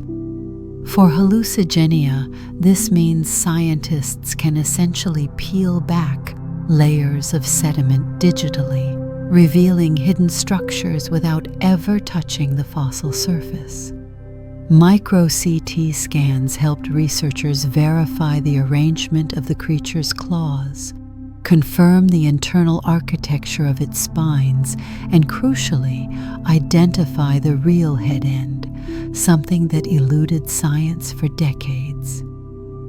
Speaker 1: For Hallucigenia, this means scientists can essentially peel back layers of sediment digitally, revealing hidden structures without ever touching the fossil surface. Micro-CT scans helped researchers verify the arrangement of the creature's claws, confirm the internal architecture of its spines, and crucially, identify the real head end, something that eluded science for decades.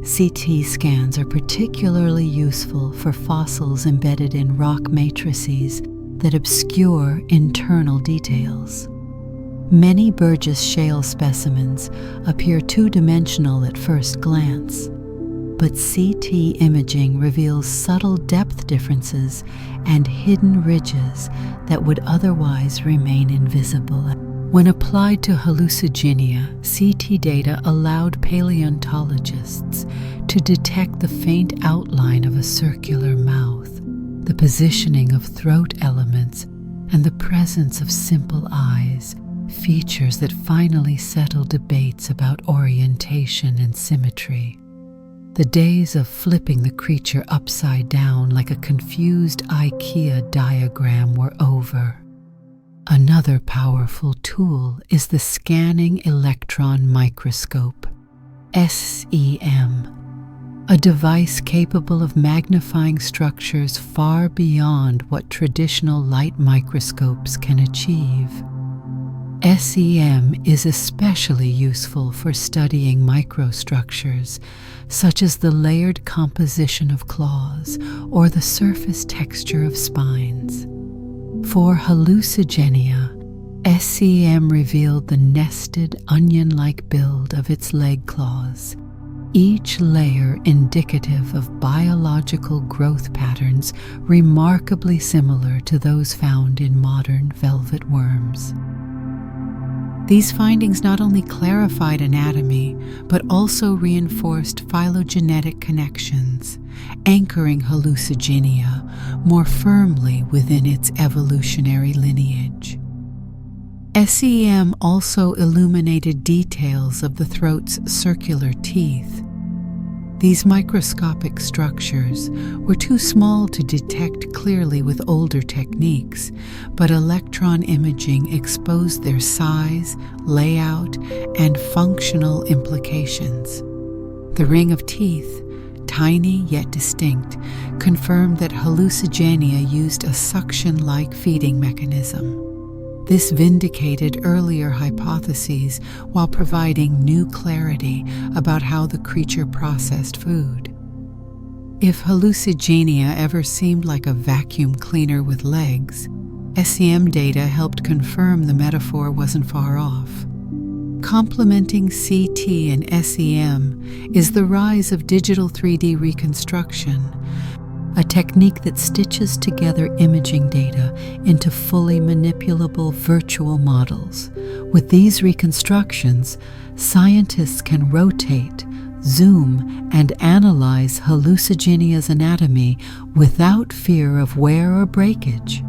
Speaker 1: CT scans are particularly useful for fossils embedded in rock matrices that obscure internal details. Many Burgess Shale specimens appear two-dimensional at first glance, but CT imaging reveals subtle depth differences and hidden ridges that would otherwise remain invisible. When applied to Hallucigenia, CT data allowed paleontologists to detect the faint outline of a circular mouth, the positioning of throat elements, and the presence of simple eyes, features that finally settle debates about orientation and symmetry. The days of flipping the creature upside down like a confused IKEA diagram were over. Another powerful tool is the scanning electron microscope, SEM, a device capable of magnifying structures far beyond what traditional light microscopes can achieve. SEM is especially useful for studying microstructures, such as the layered composition of claws or the surface texture of spines. For Hallucigenia, SEM revealed the nested, onion-like build of its leg claws, each layer indicative of biological growth patterns remarkably similar to those found in modern velvet worms. These findings not only clarified anatomy, but also reinforced phylogenetic connections, anchoring Hallucigenia more firmly within its evolutionary lineage. SEM also illuminated details of the throat's circular teeth. These microscopic structures were too small to detect clearly with older techniques, but electron imaging exposed their size, layout, and functional implications. The ring of teeth, tiny yet distinct, confirmed that Hallucigenia used a suction-like feeding mechanism. This vindicated earlier hypotheses while providing new clarity about how the creature processed food. If Hallucigenia ever seemed like a vacuum cleaner with legs, SEM data helped confirm the metaphor wasn't far off. Complementing CT and SEM is the rise of digital 3D reconstruction, a technique that stitches together imaging data into fully manipulable virtual models. With these reconstructions, scientists can rotate, zoom, and analyze Hallucigenia's anatomy without fear of wear or breakage.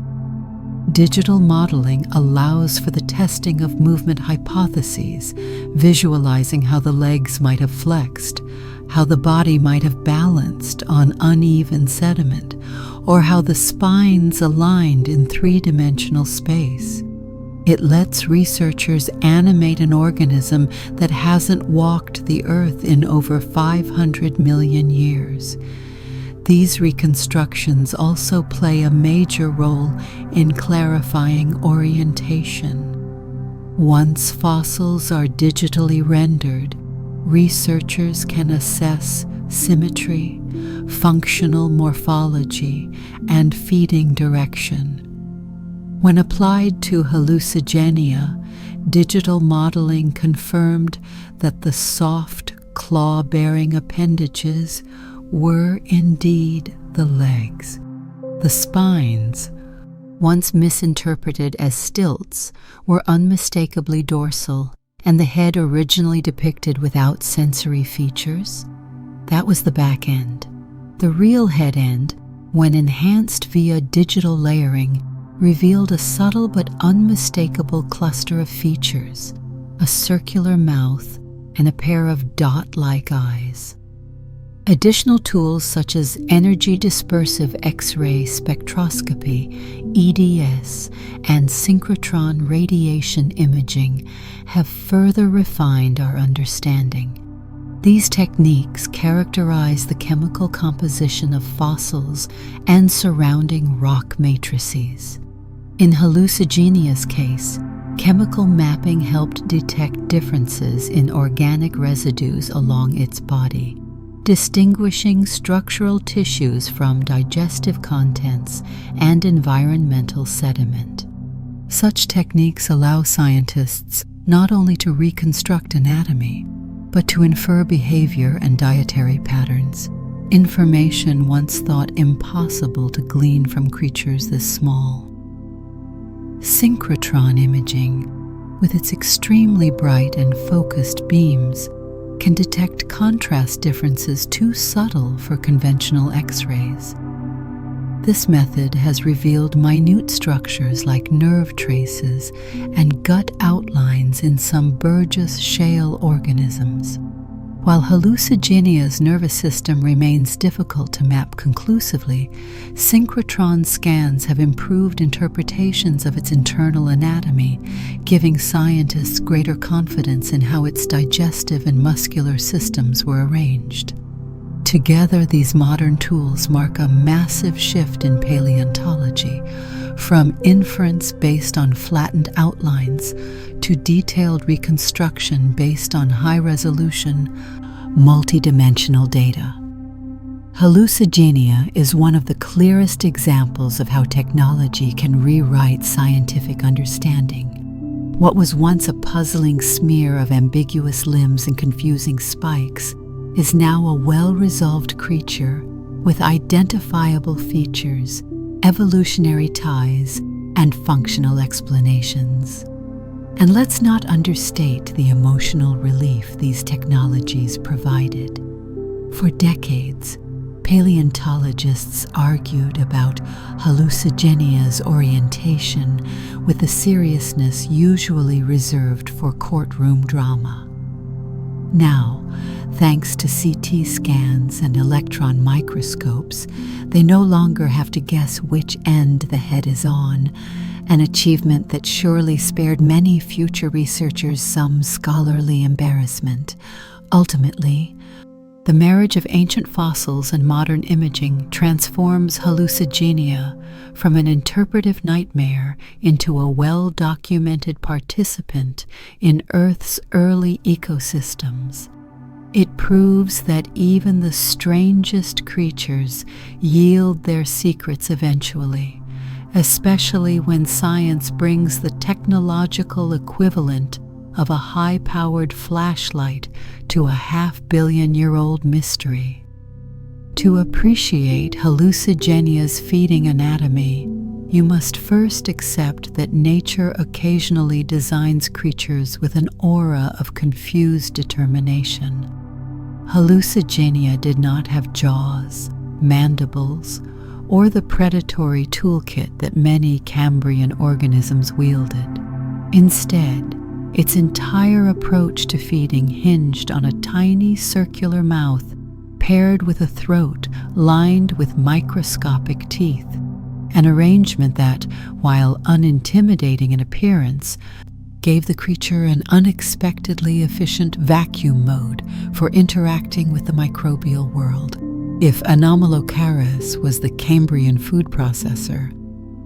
Speaker 1: Digital modeling allows for the testing of movement hypotheses, visualizing how the legs might have flexed, how the body might have balanced on uneven sediment, or how the spines aligned in three-dimensional space. It lets researchers animate an organism that hasn't walked the Earth in over 500 million years. These reconstructions also play a major role in clarifying orientation. Once fossils are digitally rendered, researchers can assess symmetry, functional morphology, and feeding direction. When applied to Hallucigenia, digital modeling confirmed that the soft, claw-bearing appendages were indeed the legs. The spines, once misinterpreted as stilts, were unmistakably dorsal, and the head originally depicted without sensory features, that was the back end. The real head end, when enhanced via digital layering, revealed a subtle but unmistakable cluster of features, a circular mouth and a pair of dot-like eyes. Additional tools such as energy dispersive X-ray spectroscopy, EDS, and synchrotron radiation imaging have further refined our understanding. These techniques characterize the chemical composition of fossils and surrounding rock matrices. In Hallucigenia's case, chemical mapping helped detect differences in organic residues along its body, distinguishing structural tissues from digestive contents and environmental sediment. Such techniques allow scientists not only to reconstruct anatomy, but to infer behavior and dietary patterns, information once thought impossible to glean from creatures this small. Synchrotron imaging, with its extremely bright and focused beams, can detect contrast differences too subtle for conventional X-rays. This method has revealed minute structures like nerve traces and gut outlines in some Burgess Shale organisms. While Hallucigenia's nervous system remains difficult to map conclusively, synchrotron scans have improved interpretations of its internal anatomy, giving scientists greater confidence in how its digestive and muscular systems were arranged. Together, these modern tools mark a massive shift in paleontology, from inference based on flattened outlines to detailed reconstruction based on high-resolution, multidimensional data. Hallucigenia is one of the clearest examples of how technology can rewrite scientific understanding. What was once a puzzling smear of ambiguous limbs and confusing spikes is now a well-resolved creature with identifiable features, evolutionary ties, and functional explanations. And let's not understate the emotional relief these technologies provided. For decades, paleontologists argued about Hallucigenia's orientation with the seriousness usually reserved for courtroom drama. Now, thanks to CT scans and electron microscopes, they no longer have to guess which end the head is on, an achievement that surely spared many future researchers some scholarly embarrassment. Ultimately, the marriage of ancient fossils and modern imaging transforms Hallucigenia from an interpretive nightmare into a well-documented participant in Earth's early ecosystems. It proves that even the strangest creatures yield their secrets eventually, especially when science brings the technological equivalent of a high-powered flashlight to a half-billion-year-old mystery. To appreciate Hallucigenia's feeding anatomy, you must first accept that nature occasionally designs creatures with an aura of confused determination. Hallucigenia did not have jaws, mandibles, or the predatory toolkit that many Cambrian organisms wielded. Instead, its entire approach to feeding hinged on a tiny circular mouth paired with a throat lined with microscopic teeth, an arrangement that, while unintimidating in appearance, gave the creature an unexpectedly efficient vacuum mode for interacting with the microbial world. If Anomalocaris was the Cambrian food processor,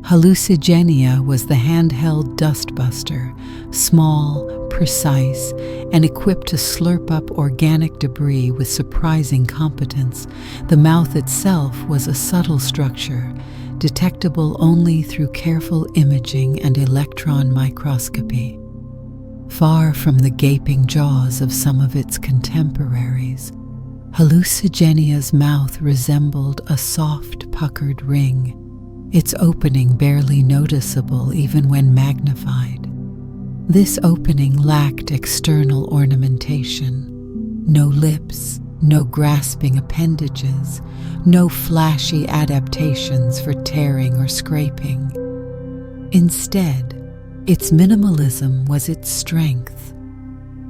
Speaker 1: Hallucigenia was the handheld dustbuster, small, precise, and equipped to slurp up organic debris with surprising competence. The mouth itself was a subtle structure, detectable only through careful imaging and electron microscopy. Far from the gaping jaws of some of its contemporaries, Hallucigenia's mouth resembled a soft, puckered ring, its opening barely noticeable even when magnified. This opening lacked external ornamentation. No lips, no grasping appendages, no flashy adaptations for tearing or scraping. Instead, its minimalism was its strength.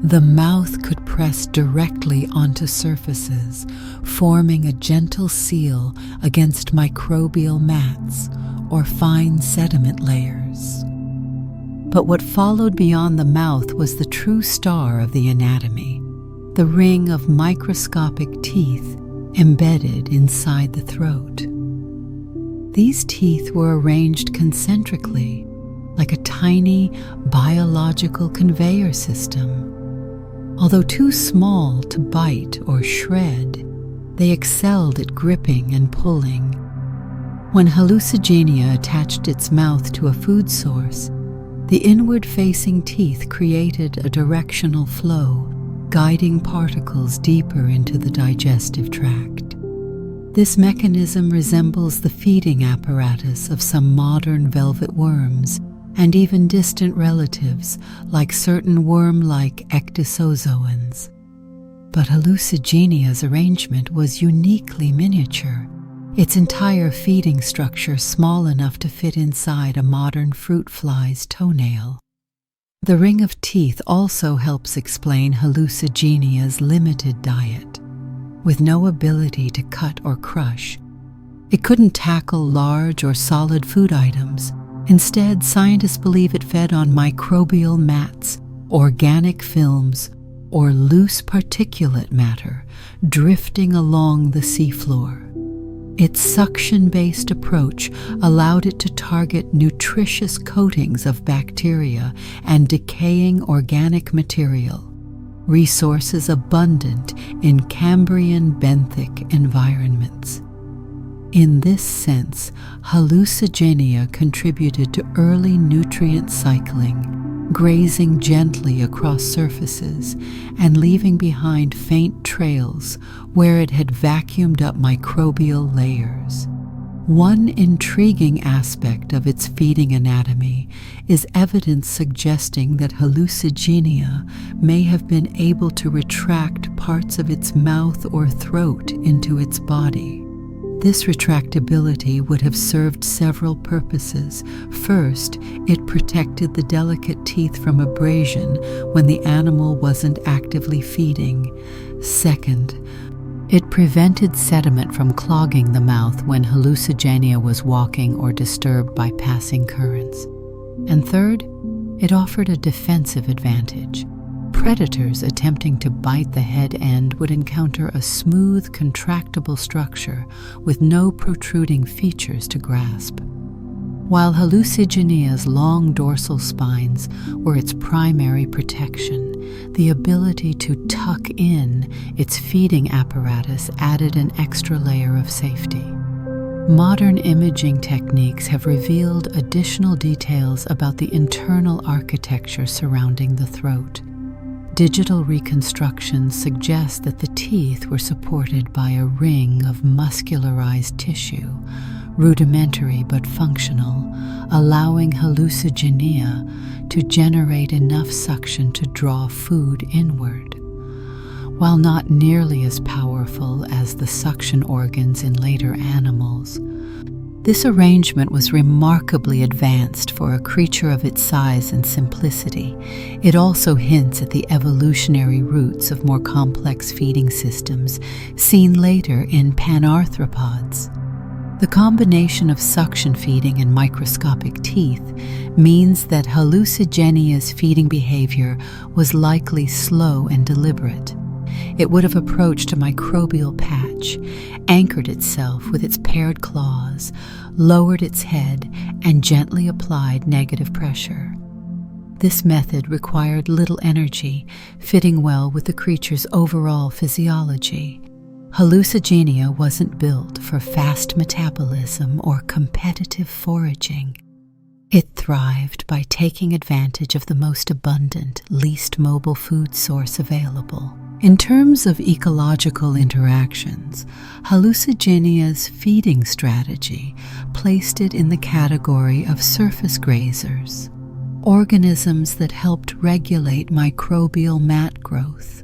Speaker 1: The mouth could press directly onto surfaces, forming a gentle seal against microbial mats or fine sediment layers. But what followed beyond the mouth was the true star of the anatomy, the ring of microscopic teeth embedded inside the throat. These teeth were arranged concentrically, like a tiny biological conveyor system. Although too small to bite or shred, they excelled at gripping and pulling. When Hallucigenia attached its mouth to a food source, the inward-facing teeth created a directional flow, guiding particles deeper into the digestive tract. This mechanism resembles the feeding apparatus of some modern velvet worms and even distant relatives like certain worm-like ecdysozoans. But Hallucigenia's arrangement was uniquely miniature, its entire feeding structure small enough to fit inside a modern fruit fly's toenail. The ring of teeth also helps explain Hallucigenia's limited diet. With no ability to cut or crush, it couldn't tackle large or solid food items. Instead, scientists believe it fed on microbial mats, organic films, or loose particulate matter drifting along the seafloor. Its suction-based approach allowed it to target nutritious coatings of bacteria and decaying organic material, resources abundant in Cambrian benthic environments. In this sense, Hallucigenia contributed to early nutrient cycling, grazing gently across surfaces and leaving behind faint trails where it had vacuumed up microbial layers. One intriguing aspect of its feeding anatomy is evidence suggesting that Hallucigenia may have been able to retract parts of its mouth or throat into its body. This retractability would have served several purposes. First, it protected the delicate teeth from abrasion when the animal wasn't actively feeding. Second, it prevented sediment from clogging the mouth when Hallucigenia was walking or disturbed by passing currents. And third, it offered a defensive advantage. Predators attempting to bite the head end would encounter a smooth, contractible structure with no protruding features to grasp. While Hallucigenia's long dorsal spines were its primary protection, the ability to tuck in its feeding apparatus added an extra layer of safety. Modern imaging techniques have revealed additional details about the internal architecture surrounding the throat. Digital reconstructions suggest that the teeth were supported by a ring of muscularized tissue, rudimentary but functional, allowing Hallucigenia to generate enough suction to draw food inward. While not nearly as powerful as the suction organs in later animals, this arrangement was remarkably advanced for a creature of its size and simplicity. It also hints at the evolutionary roots of more complex feeding systems seen later in panarthropods. The combination of suction feeding and microscopic teeth means that Hallucigenia's feeding behavior was likely slow and deliberate. It would have approached a microbial patch, anchored itself with its paired claws, lowered its head, and gently applied negative pressure. This method required little energy, fitting well with the creature's overall physiology. Hallucigenia wasn't built for fast metabolism or competitive foraging. It thrived by taking advantage of the most abundant, least mobile food source available. In terms of ecological interactions, Hallucigenia's feeding strategy placed it in the category of surface grazers, organisms that helped regulate microbial mat growth.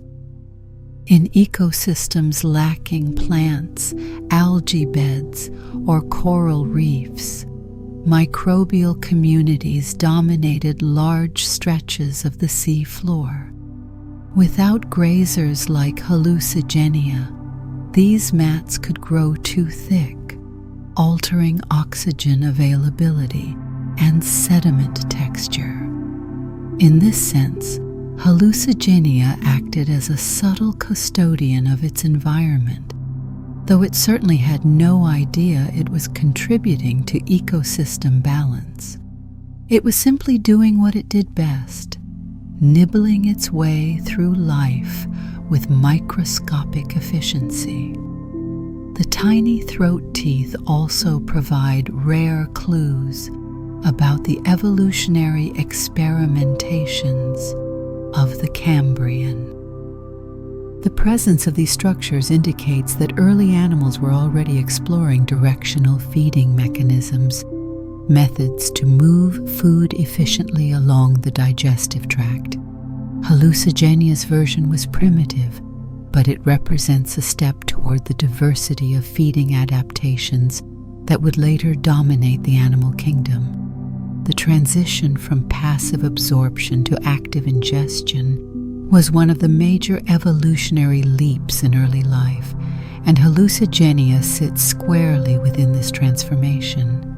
Speaker 1: In ecosystems lacking plants, algae beds, or coral reefs, microbial communities dominated large stretches of the sea floor. Without grazers like Hallucigenia, these mats could grow too thick, altering oxygen availability and sediment texture. In this sense, Hallucigenia acted as a subtle custodian of its environment, though it certainly had no idea it was contributing to ecosystem balance. It was simply doing what it did best, nibbling its way through life with microscopic efficiency. The tiny throat teeth also provide rare clues about the evolutionary experimentations of the Cambrian. The presence of these structures indicates that early animals were already exploring directional feeding mechanisms, methods to move food efficiently along the digestive tract. Hallucigenia's version was primitive, but it represents a step toward the diversity of feeding adaptations that would later dominate the animal kingdom. The transition from passive absorption to active ingestion was one of the major evolutionary leaps in early life, and Hallucigenia sits squarely within this transformation.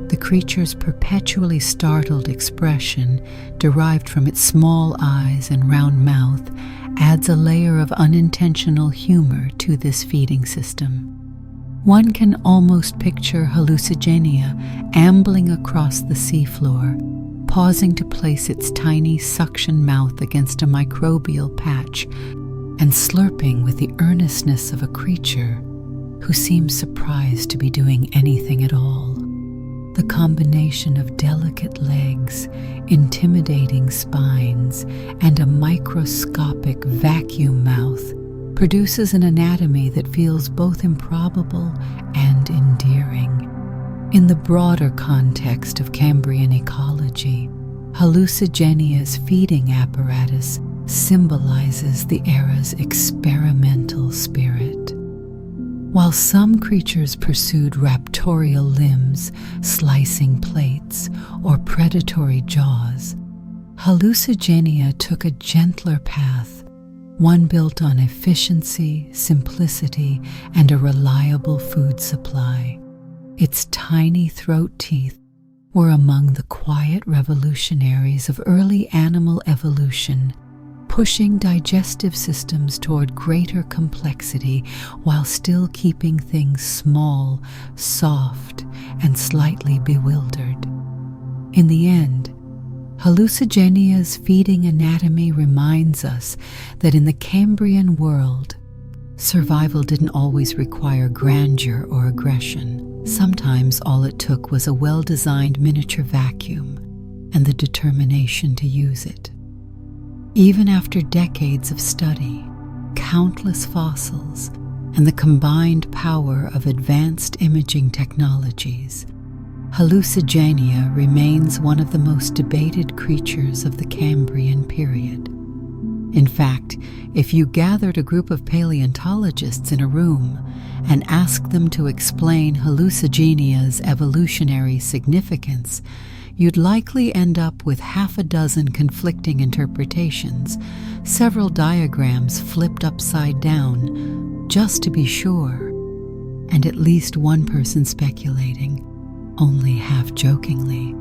Speaker 1: The creature's perpetually startled expression, derived from its small eyes and round mouth, adds a layer of unintentional humor to this feeding system. One can almost picture Hallucigenia ambling across the seafloor, pausing to place its tiny suction mouth against a microbial patch, and slurping with the earnestness of a creature who seems surprised to be doing anything at all. The combination of delicate legs, intimidating spines, and a microscopic vacuum mouth produces an anatomy that feels both improbable and endearing. In the broader context of Cambrian ecology, Hallucigenia's feeding apparatus symbolizes the era's experimental spirit. While some creatures pursued raptorial limbs, slicing plates, or predatory jaws, Hallucigenia took a gentler path, one built on efficiency, simplicity, and a reliable food supply. Its tiny throat teeth were among the quiet revolutionaries of early animal evolution, pushing digestive systems toward greater complexity while still keeping things small, soft, and slightly bewildered. In the end, Hallucigenia's feeding anatomy reminds us that in the Cambrian world, Survival didn't always require grandeur or aggression. Sometimes all it took was a well-designed miniature vacuum and the determination to use it. Even after decades of study, countless fossils, and the combined power of advanced imaging technologies, Hallucigenia remains one of the most debated creatures of the Cambrian period. In fact, if you gathered a group of paleontologists in a room and asked them to explain Hallucigenia's evolutionary significance, you'd likely end up with half a dozen conflicting interpretations, several diagrams flipped upside down, just to be sure, and at least one person speculating, only half-jokingly,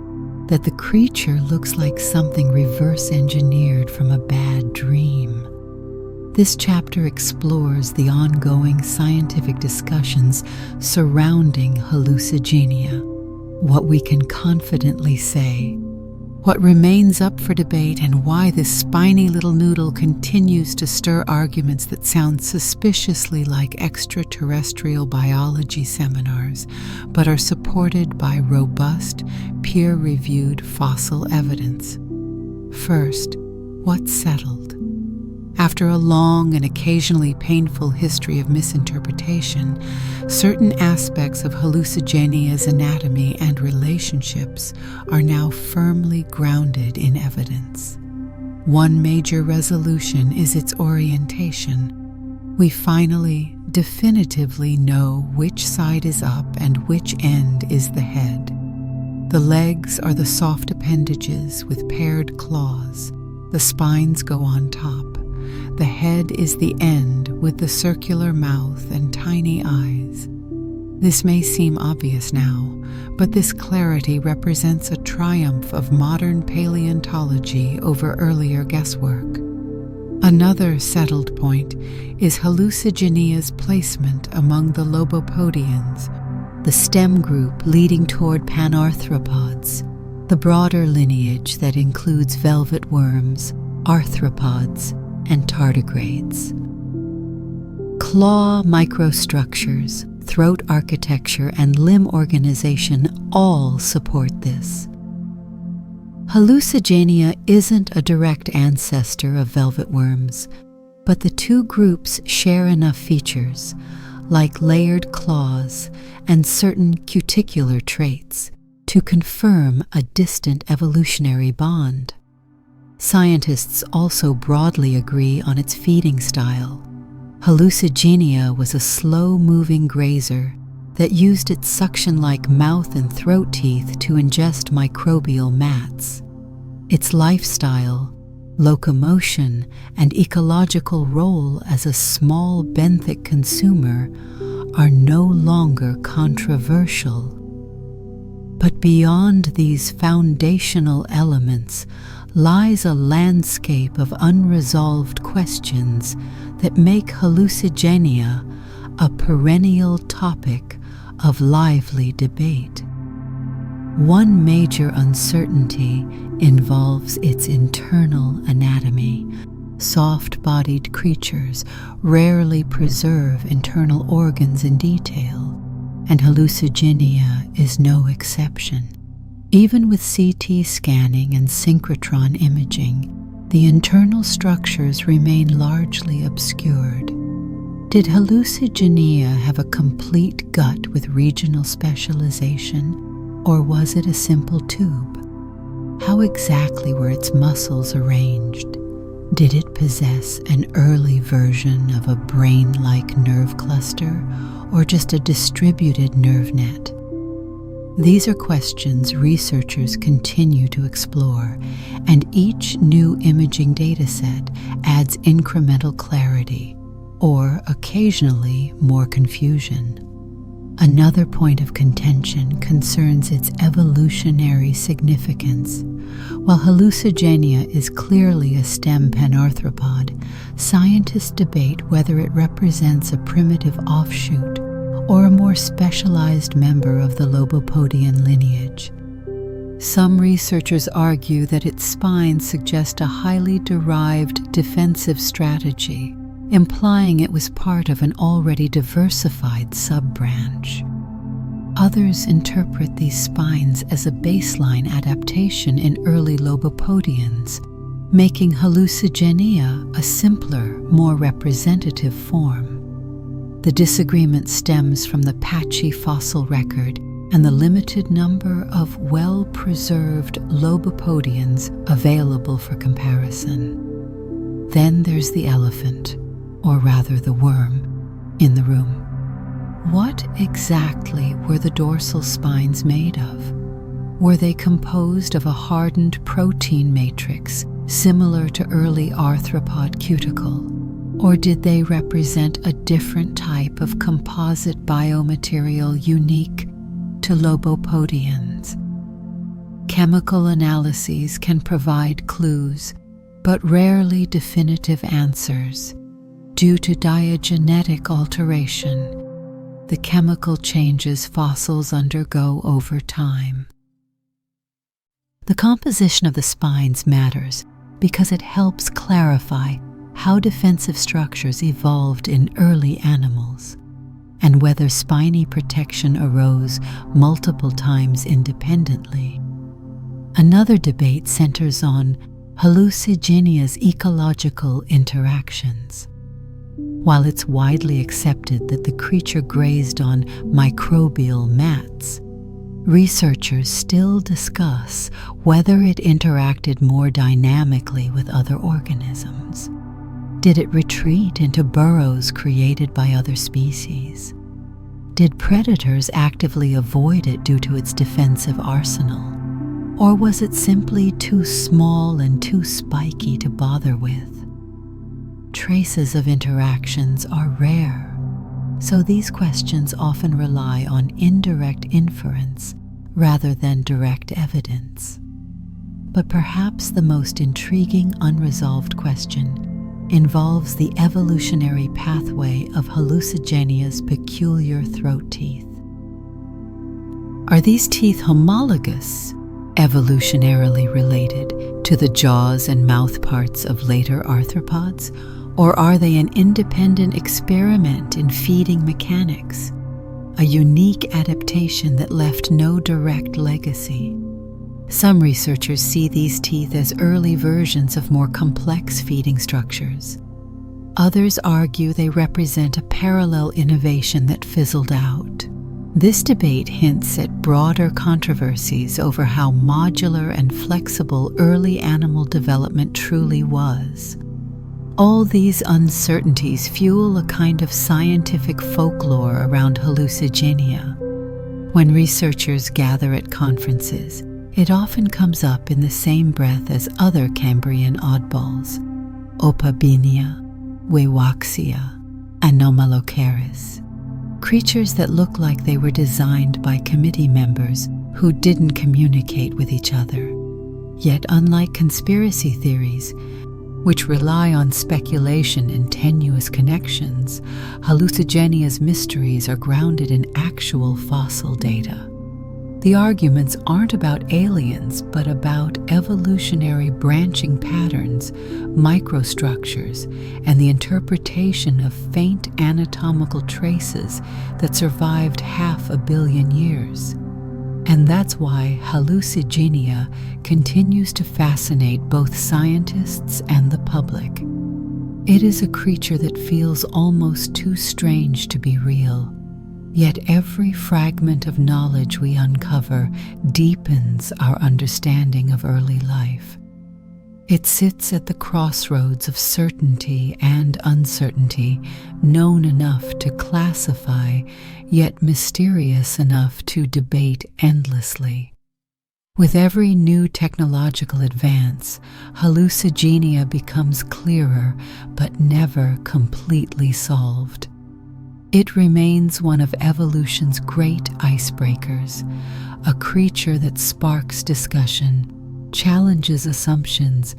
Speaker 1: that the creature looks like something reverse-engineered from a bad dream. This chapter explores the ongoing scientific discussions surrounding Hallucigenia, what we can confidently say, what remains up for debate, and why this spiny little noodle continues to stir arguments that sound suspiciously like extraterrestrial biology seminars, but are supported by robust, peer-reviewed fossil evidence. First, what's settled? After a long and occasionally painful history of misinterpretation, certain aspects of Hallucigenia's anatomy and relationships are now firmly grounded in evidence. One major resolution is its orientation. We finally, definitively know which side is up and which end is the head. The legs are the soft appendages with paired claws. The spines go on top. The head is the end with the circular mouth and tiny eyes. This may seem obvious now, but this clarity represents a triumph of modern paleontology over earlier guesswork. Another settled point is Hallucigenia's placement among the lobopodians, the stem group leading toward panarthropods, the broader lineage that includes velvet worms, arthropods, and tardigrades. Claw microstructures, throat architecture, and limb organization all support this. Hallucigenia isn't a direct ancestor of velvet worms, but the two groups share enough features, like layered claws and certain cuticular traits, to confirm a distant evolutionary bond. Scientists also broadly agree on its feeding style. Hallucigenia was a slow-moving grazer that used its suction-like mouth and throat teeth to ingest microbial mats. Its lifestyle, locomotion, and ecological role as a small benthic consumer are no longer controversial. But beyond these foundational elements lies a landscape of unresolved questions that make Hallucigenia a perennial topic of lively debate. One major uncertainty involves its internal anatomy. Soft-bodied creatures rarely preserve internal organs in detail, and Hallucigenia is no exception. Even with CT scanning and synchrotron imaging, the internal structures remain largely obscured. Did Hallucigenia have a complete gut with regional specialization, or was it a simple tube? How exactly were its muscles arranged? Did it possess an early version of a brain-like nerve cluster, or just a distributed nerve net? These are questions researchers continue to explore, and each new imaging dataset adds incremental clarity, or occasionally more confusion. Another point of contention concerns its evolutionary significance. While Hallucigenia is clearly a stem panarthropod, scientists debate whether it represents a primitive offshoot or a more specialized member of the lobopodian lineage. Some researchers argue that its spines suggest a highly derived defensive strategy, implying it was part of an already diversified sub-branch. Others interpret these spines as a baseline adaptation in early lobopodians, making Hallucigenia a simpler, more representative form. The disagreement stems from the patchy fossil record and the limited number of well-preserved lobopodians available for comparison. Then there's the elephant, or rather the worm, in the room. What exactly were the dorsal spines made of? Were they composed of a hardened protein matrix similar to early arthropod cuticle, or did they represent a different type of composite biomaterial unique to lobopodians? Chemical analyses can provide clues, but rarely definitive answers. Due to diagenetic alteration, the chemical changes fossils undergo over time. The composition of the spines matters because it helps clarify how defensive structures evolved in early animals, and whether spiny protection arose multiple times independently. Another debate centers on Hallucigenia's ecological interactions. While it's widely accepted that the creature grazed on microbial mats, researchers still discuss whether it interacted more dynamically with other organisms. Did it retreat into burrows created by other species? Did predators actively avoid it due to its defensive arsenal? Or was it simply too small and too spiky to bother with? Traces of interactions are rare, so these questions often rely on indirect inference rather than direct evidence. But perhaps the most intriguing unresolved question involves the evolutionary pathway of Hallucigenia's peculiar throat teeth. Are these teeth homologous, evolutionarily related to the jaws and mouth parts of later arthropods? Or are they an independent experiment in feeding mechanics, a unique adaptation that left no direct legacy? Some researchers see these teeth as early versions of more complex feeding structures. Others argue they represent a parallel innovation that fizzled out. This debate hints at broader controversies over how modular and flexible early animal development truly was. All these uncertainties fuel a kind of scientific folklore around Hallucigenia. When researchers gather at conferences, it often comes up in the same breath as other Cambrian oddballs, Opabinia, Wewaxia, Anomalocaris, creatures that look like they were designed by committee members who didn't communicate with each other. Yet unlike conspiracy theories, which rely on speculation and tenuous connections, Hallucigenia's mysteries are grounded in actual fossil data. The arguments aren't about aliens, but about evolutionary branching patterns, microstructures, and the interpretation of faint anatomical traces that survived 500 million years. And that's why Hallucigenia continues to fascinate both scientists and the public. It is a creature that feels almost too strange to be real, yet every fragment of knowledge we uncover deepens our understanding of early life. It sits at the crossroads of certainty and uncertainty, known enough to classify, yet mysterious enough to debate endlessly. With every new technological advance, Hallucigenia becomes clearer, but never completely solved. It remains one of evolution's great icebreakers, a creature that sparks discussion, challenges assumptions,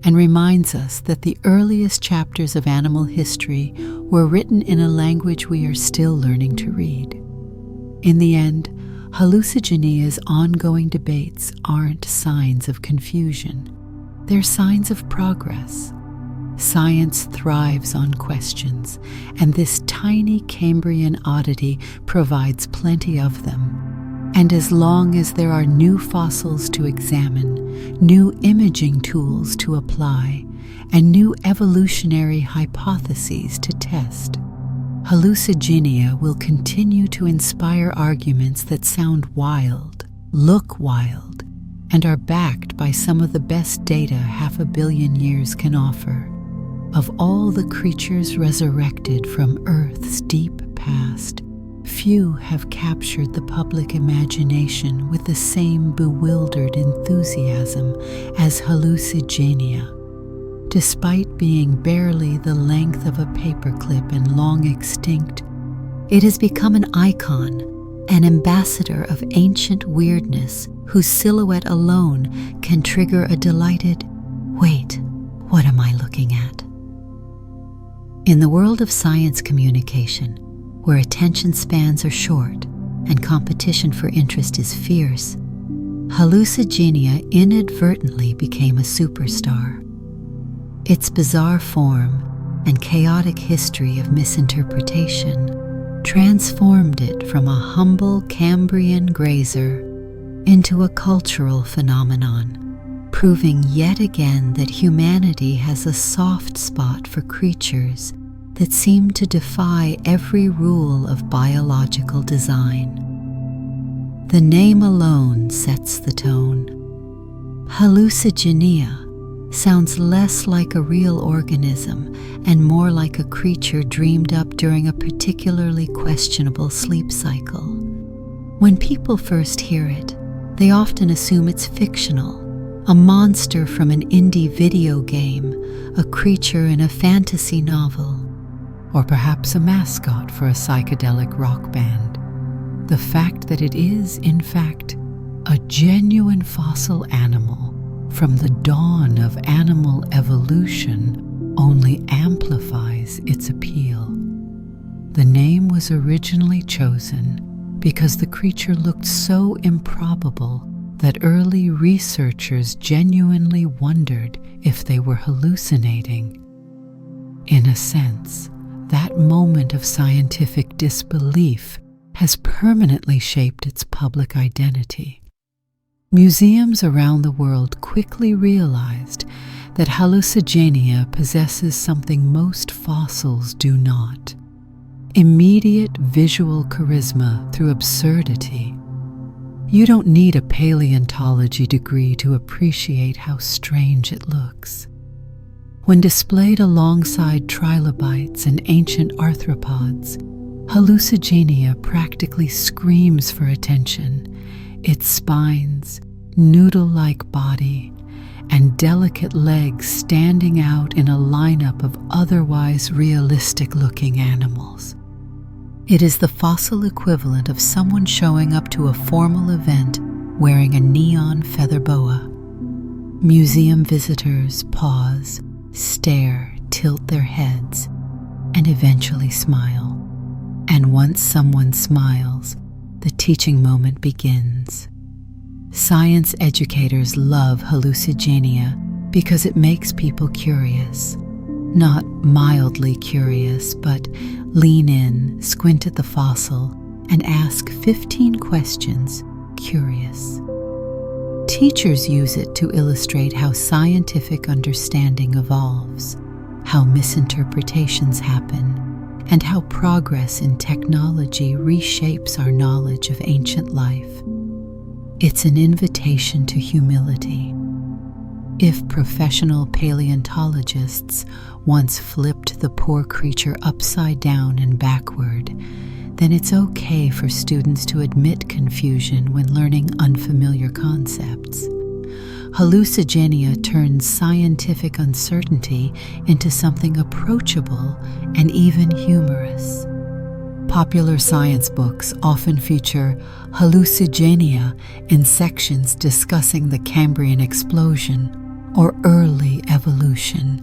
Speaker 1: and reminds us that the earliest chapters of animal history were written in a language we are still learning to read. In the end, Hallucigenia's ongoing debates aren't signs of confusion. They're signs of progress, Science thrives on questions, and this tiny Cambrian oddity provides plenty of them. And as long as there are new fossils to examine, new imaging tools to apply, and new evolutionary hypotheses to test, Hallucigenia will continue to inspire arguments that sound wild, look wild, and are backed by some of the best data 500 million years can offer. Of all the creatures resurrected from Earth's deep past, few have captured the public imagination with the same bewildered enthusiasm as Hallucigenia. Despite being barely the length of a paperclip and long extinct, it has become an icon, an ambassador of ancient weirdness whose silhouette alone can trigger a delighted, "Wait, what am I looking at?" In the world of science communication, where attention spans are short and competition for interest is fierce, Hallucigenia inadvertently became a superstar. Its bizarre form and chaotic history of misinterpretation transformed it from a humble Cambrian grazer into a cultural phenomenon, proving yet again that humanity has a soft spot for creatures that seem to defy every rule of biological design. The name alone sets the tone. Hallucigenia sounds less like a real organism and more like a creature dreamed up during a particularly questionable sleep cycle. When people first hear it, they often assume it's fictional, a monster from an indie video game, a creature in a fantasy novel, or perhaps a mascot for a psychedelic rock band. The fact that it is, in fact, a genuine fossil animal from the dawn of animal evolution only amplifies its appeal. The name was originally chosen because the creature looked so improbable that early researchers genuinely wondered if they were hallucinating. In a sense, that moment of scientific disbelief has permanently shaped its public identity. Museums around the world quickly realized that Hallucigenia possesses something most fossils do not: immediate visual charisma through absurdity. You don't need a paleontology degree to appreciate how strange it looks. When displayed alongside trilobites and ancient arthropods, Hallucigenia practically screams for attention. Its spines, noodle-like body, and delicate legs standing out in a lineup of otherwise realistic-looking animals. It is the fossil equivalent of someone showing up to a formal event wearing a neon feather boa. Museum visitors pause, stare, tilt their heads, and eventually smile. And once someone smiles, the teaching moment begins. Science educators love Hallucigenia because it makes people curious. Not mildly curious, but lean in, squint at the fossil, and ask 15 questions, curious. Teachers use it to illustrate how scientific understanding evolves, how misinterpretations happen, and how progress in technology reshapes our knowledge of ancient life. It's an invitation to humility. If professional paleontologists once flipped the poor creature upside down and backward, then it's okay for students to admit confusion when learning unfamiliar concepts. Hallucigenia turns scientific uncertainty into something approachable and even humorous. Popular science books often feature Hallucigenia in sections discussing the Cambrian explosion or early evolution.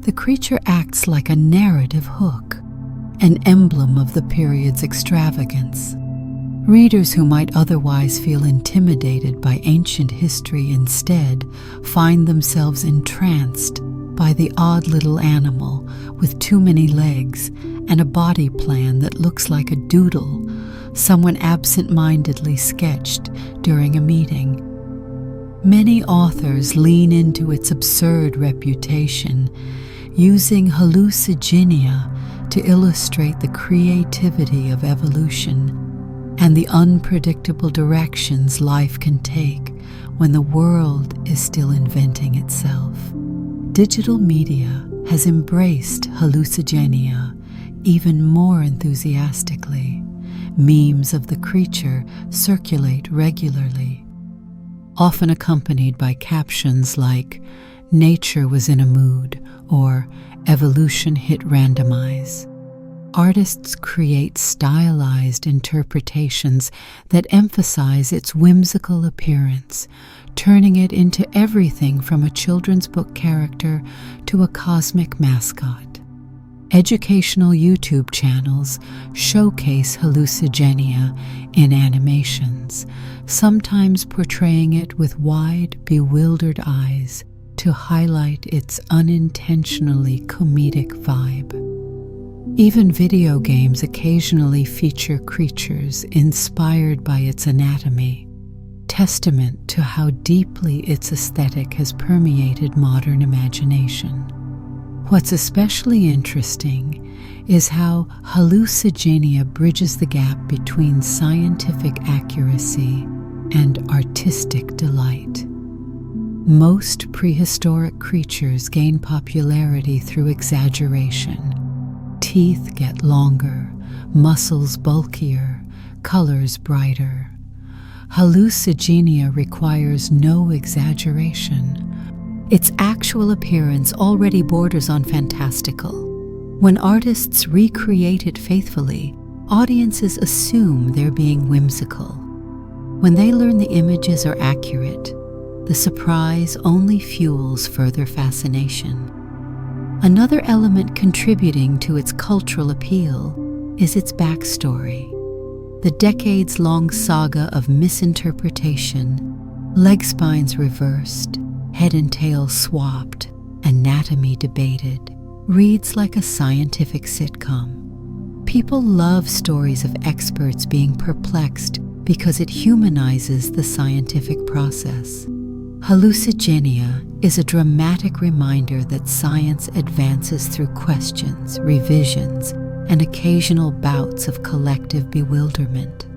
Speaker 1: The creature acts like a narrative hook, an emblem of the period's extravagance. Readers who might otherwise feel intimidated by ancient history instead find themselves entranced by the odd little animal with too many legs and a body plan that looks like a doodle someone absent-mindedly sketched during a meeting. Many authors lean into its absurd reputation, using Hallucigenia to illustrate the creativity of evolution and the unpredictable directions life can take when the world is still inventing itself. Digital media has embraced Hallucigenia even more enthusiastically. Memes of the creature circulate regularly, often accompanied by captions like "Nature was in a mood" or "Evolution hit randomize." Artists create stylized interpretations that emphasize its whimsical appearance, turning it into everything from a children's book character to a cosmic mascot. Educational YouTube channels showcase Hallucigenia in animations, sometimes portraying it with wide, bewildered eyes to highlight its unintentionally comedic vibe. Even video games occasionally feature creatures inspired by its anatomy, testament to how deeply its aesthetic has permeated modern imagination. What's especially interesting is how Hallucigenia bridges the gap between scientific accuracy and artistic delight. Most prehistoric creatures gain popularity through exaggeration. Teeth get longer, muscles bulkier, colors brighter. Hallucigenia requires no exaggeration. Its actual appearance already borders on fantastical. When artists recreate it faithfully, audiences assume they're being whimsical. When they learn the images are accurate, the surprise only fuels further fascination. Another element contributing to its cultural appeal is its backstory. The decades-long saga of misinterpretation, leg spines reversed, head and tail swapped, anatomy debated, reads like a scientific sitcom. People love stories of experts being perplexed because it humanizes the scientific process. Hallucigenia is a dramatic reminder that science advances through questions, revisions, and occasional bouts of collective bewilderment.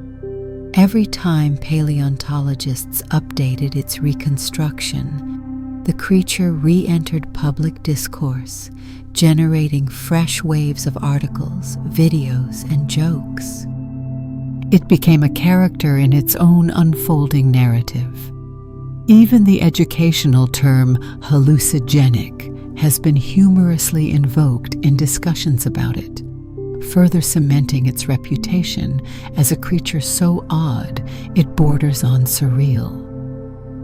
Speaker 1: Every time paleontologists updated its reconstruction, the creature re-entered public discourse, generating fresh waves of articles, videos, and jokes. It became a character in its own unfolding narrative. Even the educational term hallucinogenic has been humorously invoked in discussions about it, further cementing its reputation as a creature so odd it borders on surreal.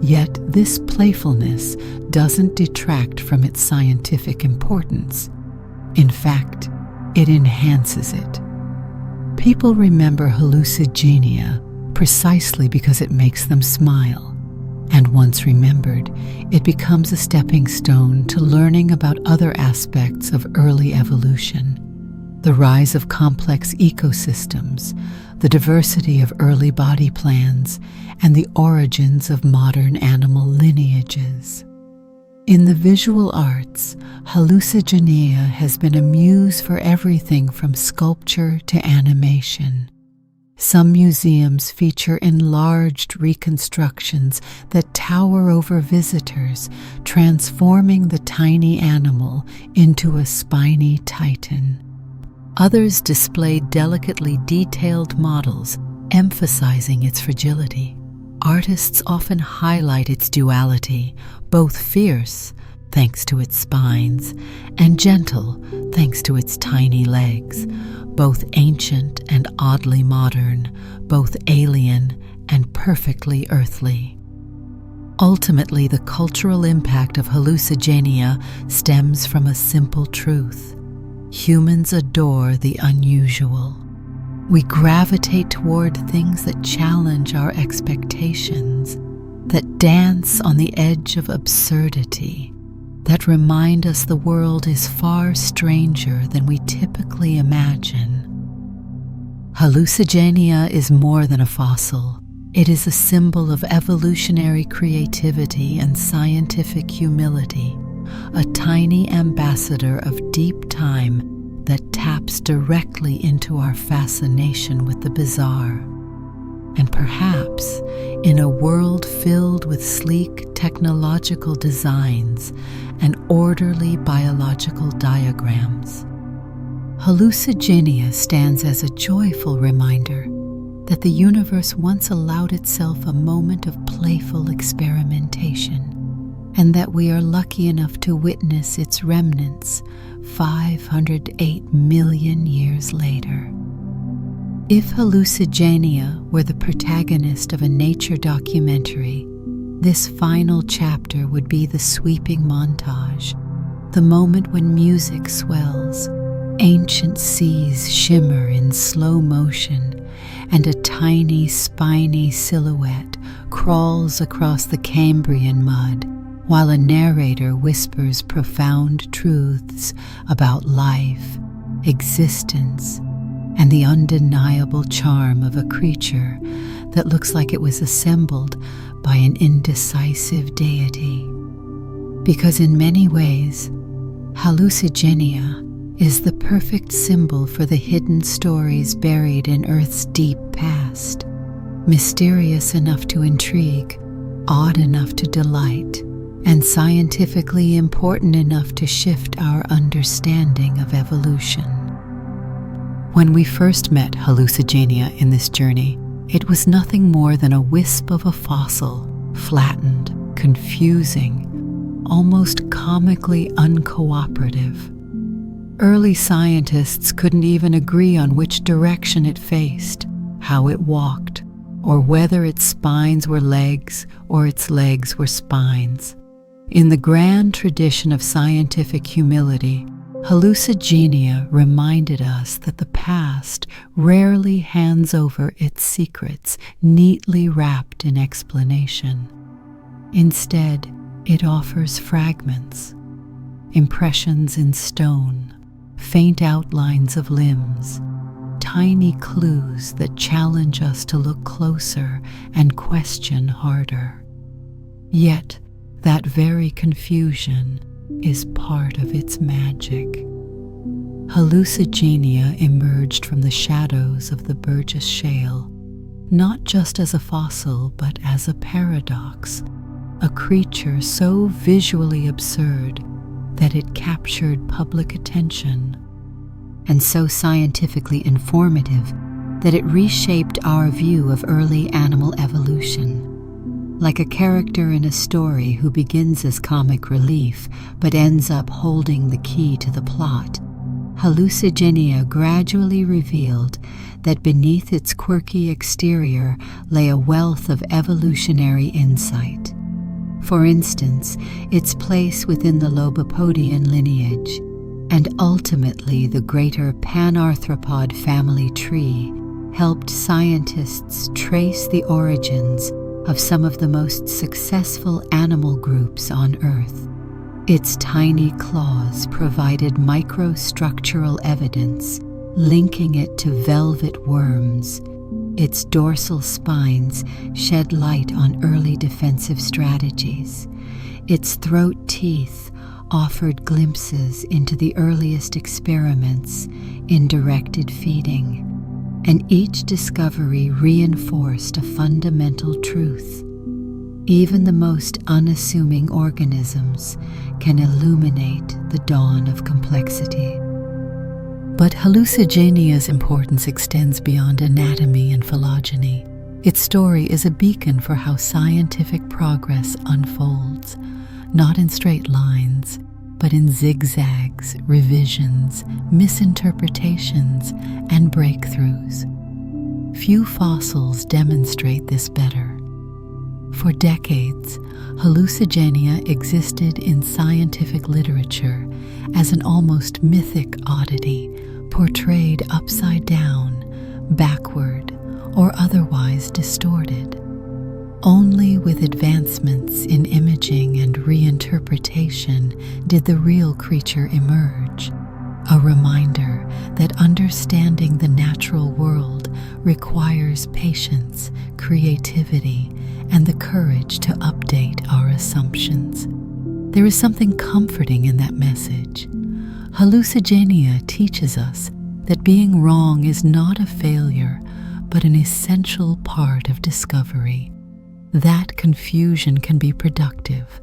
Speaker 1: Yet this playfulness doesn't detract from its scientific importance. In fact, it enhances it. People remember Hallucigenia precisely because it makes them smile. And once remembered, it becomes a stepping stone to learning about other aspects of early evolution. The rise of complex ecosystems, the diversity of early body plans, and the origins of modern animal lineages. In the visual arts, Hallucigenia has been a muse for everything from sculpture to animation. Some museums feature enlarged reconstructions that tower over visitors, transforming the tiny animal into a spiny titan. Others display delicately detailed models, emphasizing its fragility. Artists often highlight its duality, both fierce, thanks to its spines, and gentle, thanks to its tiny legs, both ancient and oddly modern, both alien and perfectly earthly. Ultimately, the cultural impact of Hallucigenia stems from a simple truth. Humans adore the unusual. We gravitate toward things that challenge our expectations, that dance on the edge of absurdity. that remind us the world is far stranger than we typically imagine. Hallucigenia is more than a fossil. It is a symbol of evolutionary creativity and scientific humility, a tiny ambassador of deep time that taps directly into our fascination with the bizarre. And perhaps, in a world filled with sleek technological designs and orderly biological diagrams, Hallucigenia stands as a joyful reminder that the universe once allowed itself a moment of playful experimentation, and that we are lucky enough to witness its remnants 508 million years later. If Hallucigenia were the protagonist of a nature documentary, this final chapter would be the sweeping montage, the moment when music swells, ancient seas shimmer in slow motion, and a tiny, spiny silhouette crawls across the Cambrian mud, while a narrator whispers profound truths about life, existence, and the undeniable charm of a creature that looks like it was assembled by an indecisive deity. Because in many ways, Hallucigenia is the perfect symbol for the hidden stories buried in Earth's deep past, mysterious enough to intrigue, odd enough to delight, and scientifically important enough to shift our understanding of evolution. When we first met Hallucigenia in this journey, it was nothing more than a wisp of a fossil, flattened, confusing, almost comically uncooperative. Early scientists couldn't even agree on which direction it faced, how it walked, or whether its spines were legs or its legs were spines. In the grand tradition of scientific humility, Hallucigenia reminded us that the past rarely hands over its secrets neatly wrapped in explanation. Instead, it offers fragments, impressions in stone, faint outlines of limbs, tiny clues that challenge us to look closer and question harder. Yet, that very confusion is part of its magic. Hallucigenia emerged from the shadows of the Burgess Shale, not just as a fossil, but as a paradox, a creature so visually absurd that it captured public attention, and so scientifically informative that it reshaped our view of early animal evolution. Like a character in a story who begins as comic relief but ends up holding the key to the plot, Hallucigenia gradually revealed that beneath its quirky exterior lay a wealth of evolutionary insight. For instance, its place within the Lobopodian lineage, and ultimately the greater panarthropod family tree, helped scientists trace the origins of some of the most successful animal groups on Earth. Its tiny claws provided microstructural evidence, linking it to velvet worms. Its dorsal spines shed light on early defensive strategies. Its throat teeth offered glimpses into the earliest experiments in directed feeding, and each discovery reinforced a fundamental truth. Even the most unassuming organisms can illuminate the dawn of complexity. But Hallucigenia's importance extends beyond anatomy and phylogeny. Its story is a beacon for how scientific progress unfolds, not in straight lines, but in zigzags, revisions, misinterpretations, and breakthroughs. Few fossils demonstrate this better. For decades, Hallucigenia existed in scientific literature as an almost mythic oddity, portrayed upside down, backward, or otherwise distorted. Only with advancements in imaging and reinterpretation did the real creature emerge, a reminder that understanding the natural world requires patience, creativity, and the courage to update our assumptions. There is something comforting in that message. Hallucigenia teaches us that being wrong is not a failure, but an essential part of discovery. That confusion can be productive,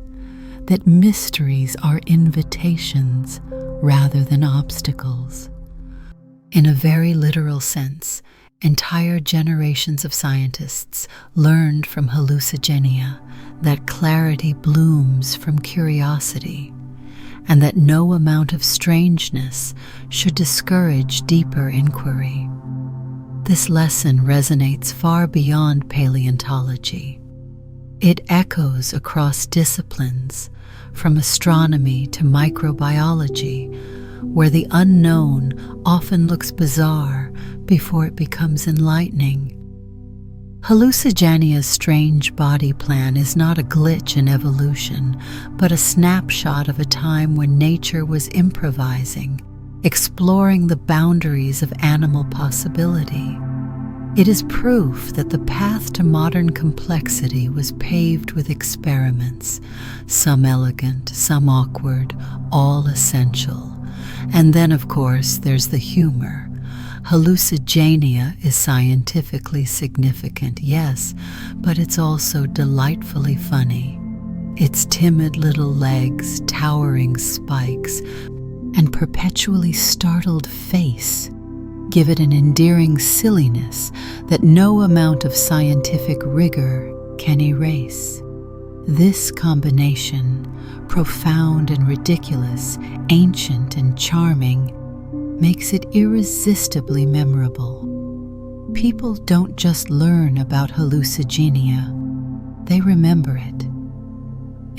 Speaker 1: that mysteries are invitations rather than obstacles. In a very literal sense, entire generations of scientists learned from Hallucigenia that clarity blooms from curiosity, and that no amount of strangeness should discourage deeper inquiry. This lesson resonates far beyond paleontology. It echoes across disciplines, from astronomy to microbiology, where the unknown often looks bizarre before it becomes enlightening. Hallucigenia's strange body plan is not a glitch in evolution, but a snapshot of a time when nature was improvising, exploring the boundaries of animal possibility. It is proof that the path to modern complexity was paved with experiments, some elegant, some awkward, all essential. And then, of course, there's the humor. Hallucigenia is scientifically significant, yes, but it's also delightfully funny. Its timid little legs, towering spikes, and perpetually startled face give it an endearing silliness that no amount of scientific rigor can erase. This combination, profound and ridiculous, ancient and charming, makes it irresistibly memorable. People don't just learn about hallucigenia, they remember it.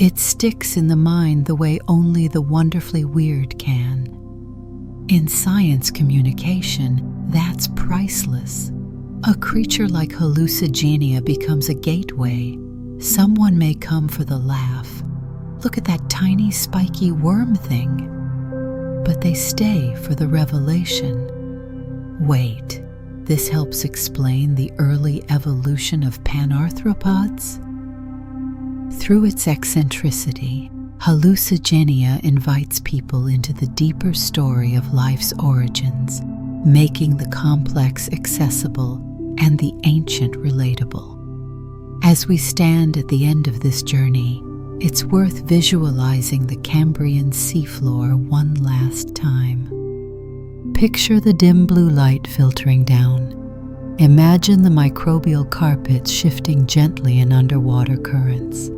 Speaker 1: It sticks in the mind the way only the wonderfully weird can. In science communication, that's priceless. A creature like Hallucigenia becomes a gateway. Someone may come for the laugh. Look at that tiny spiky worm thing. But they stay for the revelation. Wait, this helps explain the early evolution of panarthropods? Through its eccentricity, Hallucigenia invites people into the deeper story of life's origins, making the complex accessible and the ancient relatable. As we stand at the end of this journey, it's worth visualizing the Cambrian seafloor one last time. Picture the dim blue light filtering down. Imagine the microbial carpets shifting gently in underwater currents.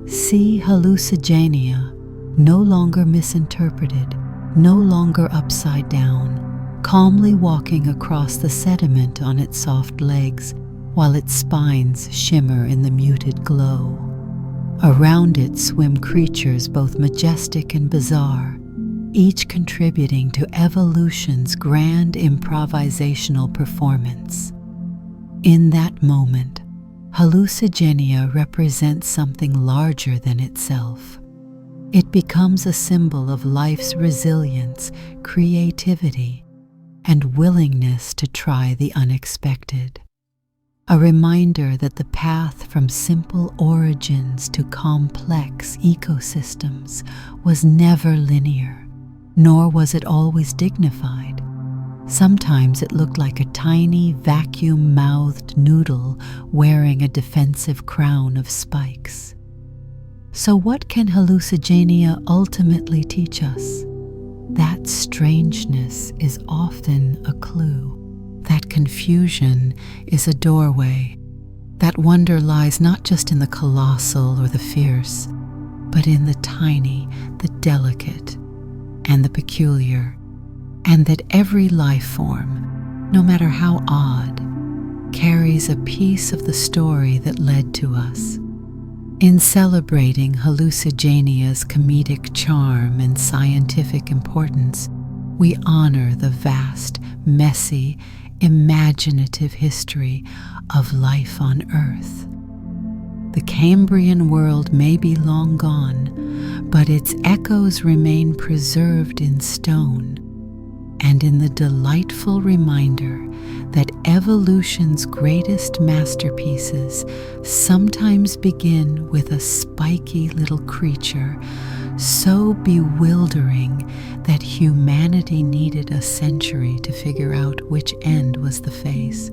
Speaker 1: See Hallucigenia, no longer misinterpreted, no longer upside down, calmly walking across the sediment on its soft legs while its spines shimmer in the muted glow. Around it swim creatures both majestic and bizarre, each contributing to evolution's grand improvisational performance. In that moment, Hallucigenia represents something larger than itself. It becomes a symbol of life's resilience, creativity, and willingness to try the unexpected. A reminder that the path from simple origins to complex ecosystems was never linear, nor was it always dignified. Sometimes it looked like a tiny, vacuum-mouthed noodle wearing a defensive crown of spikes. So what can Hallucigenia ultimately teach us? That strangeness is often a clue. That confusion is a doorway. That wonder lies not just in the colossal or the fierce, but in the tiny, the delicate, and the peculiar. And that every life form, no matter how odd, carries a piece of the story that led to us. In celebrating Hallucigenia's comedic charm and scientific importance, we honor the vast, messy, imaginative history of life on Earth. The Cambrian world may be long gone, but its echoes remain preserved in stone, and in the delightful reminder that evolution's greatest masterpieces sometimes begin with a spiky little creature so bewildering that humanity needed a century to figure out which end was the face.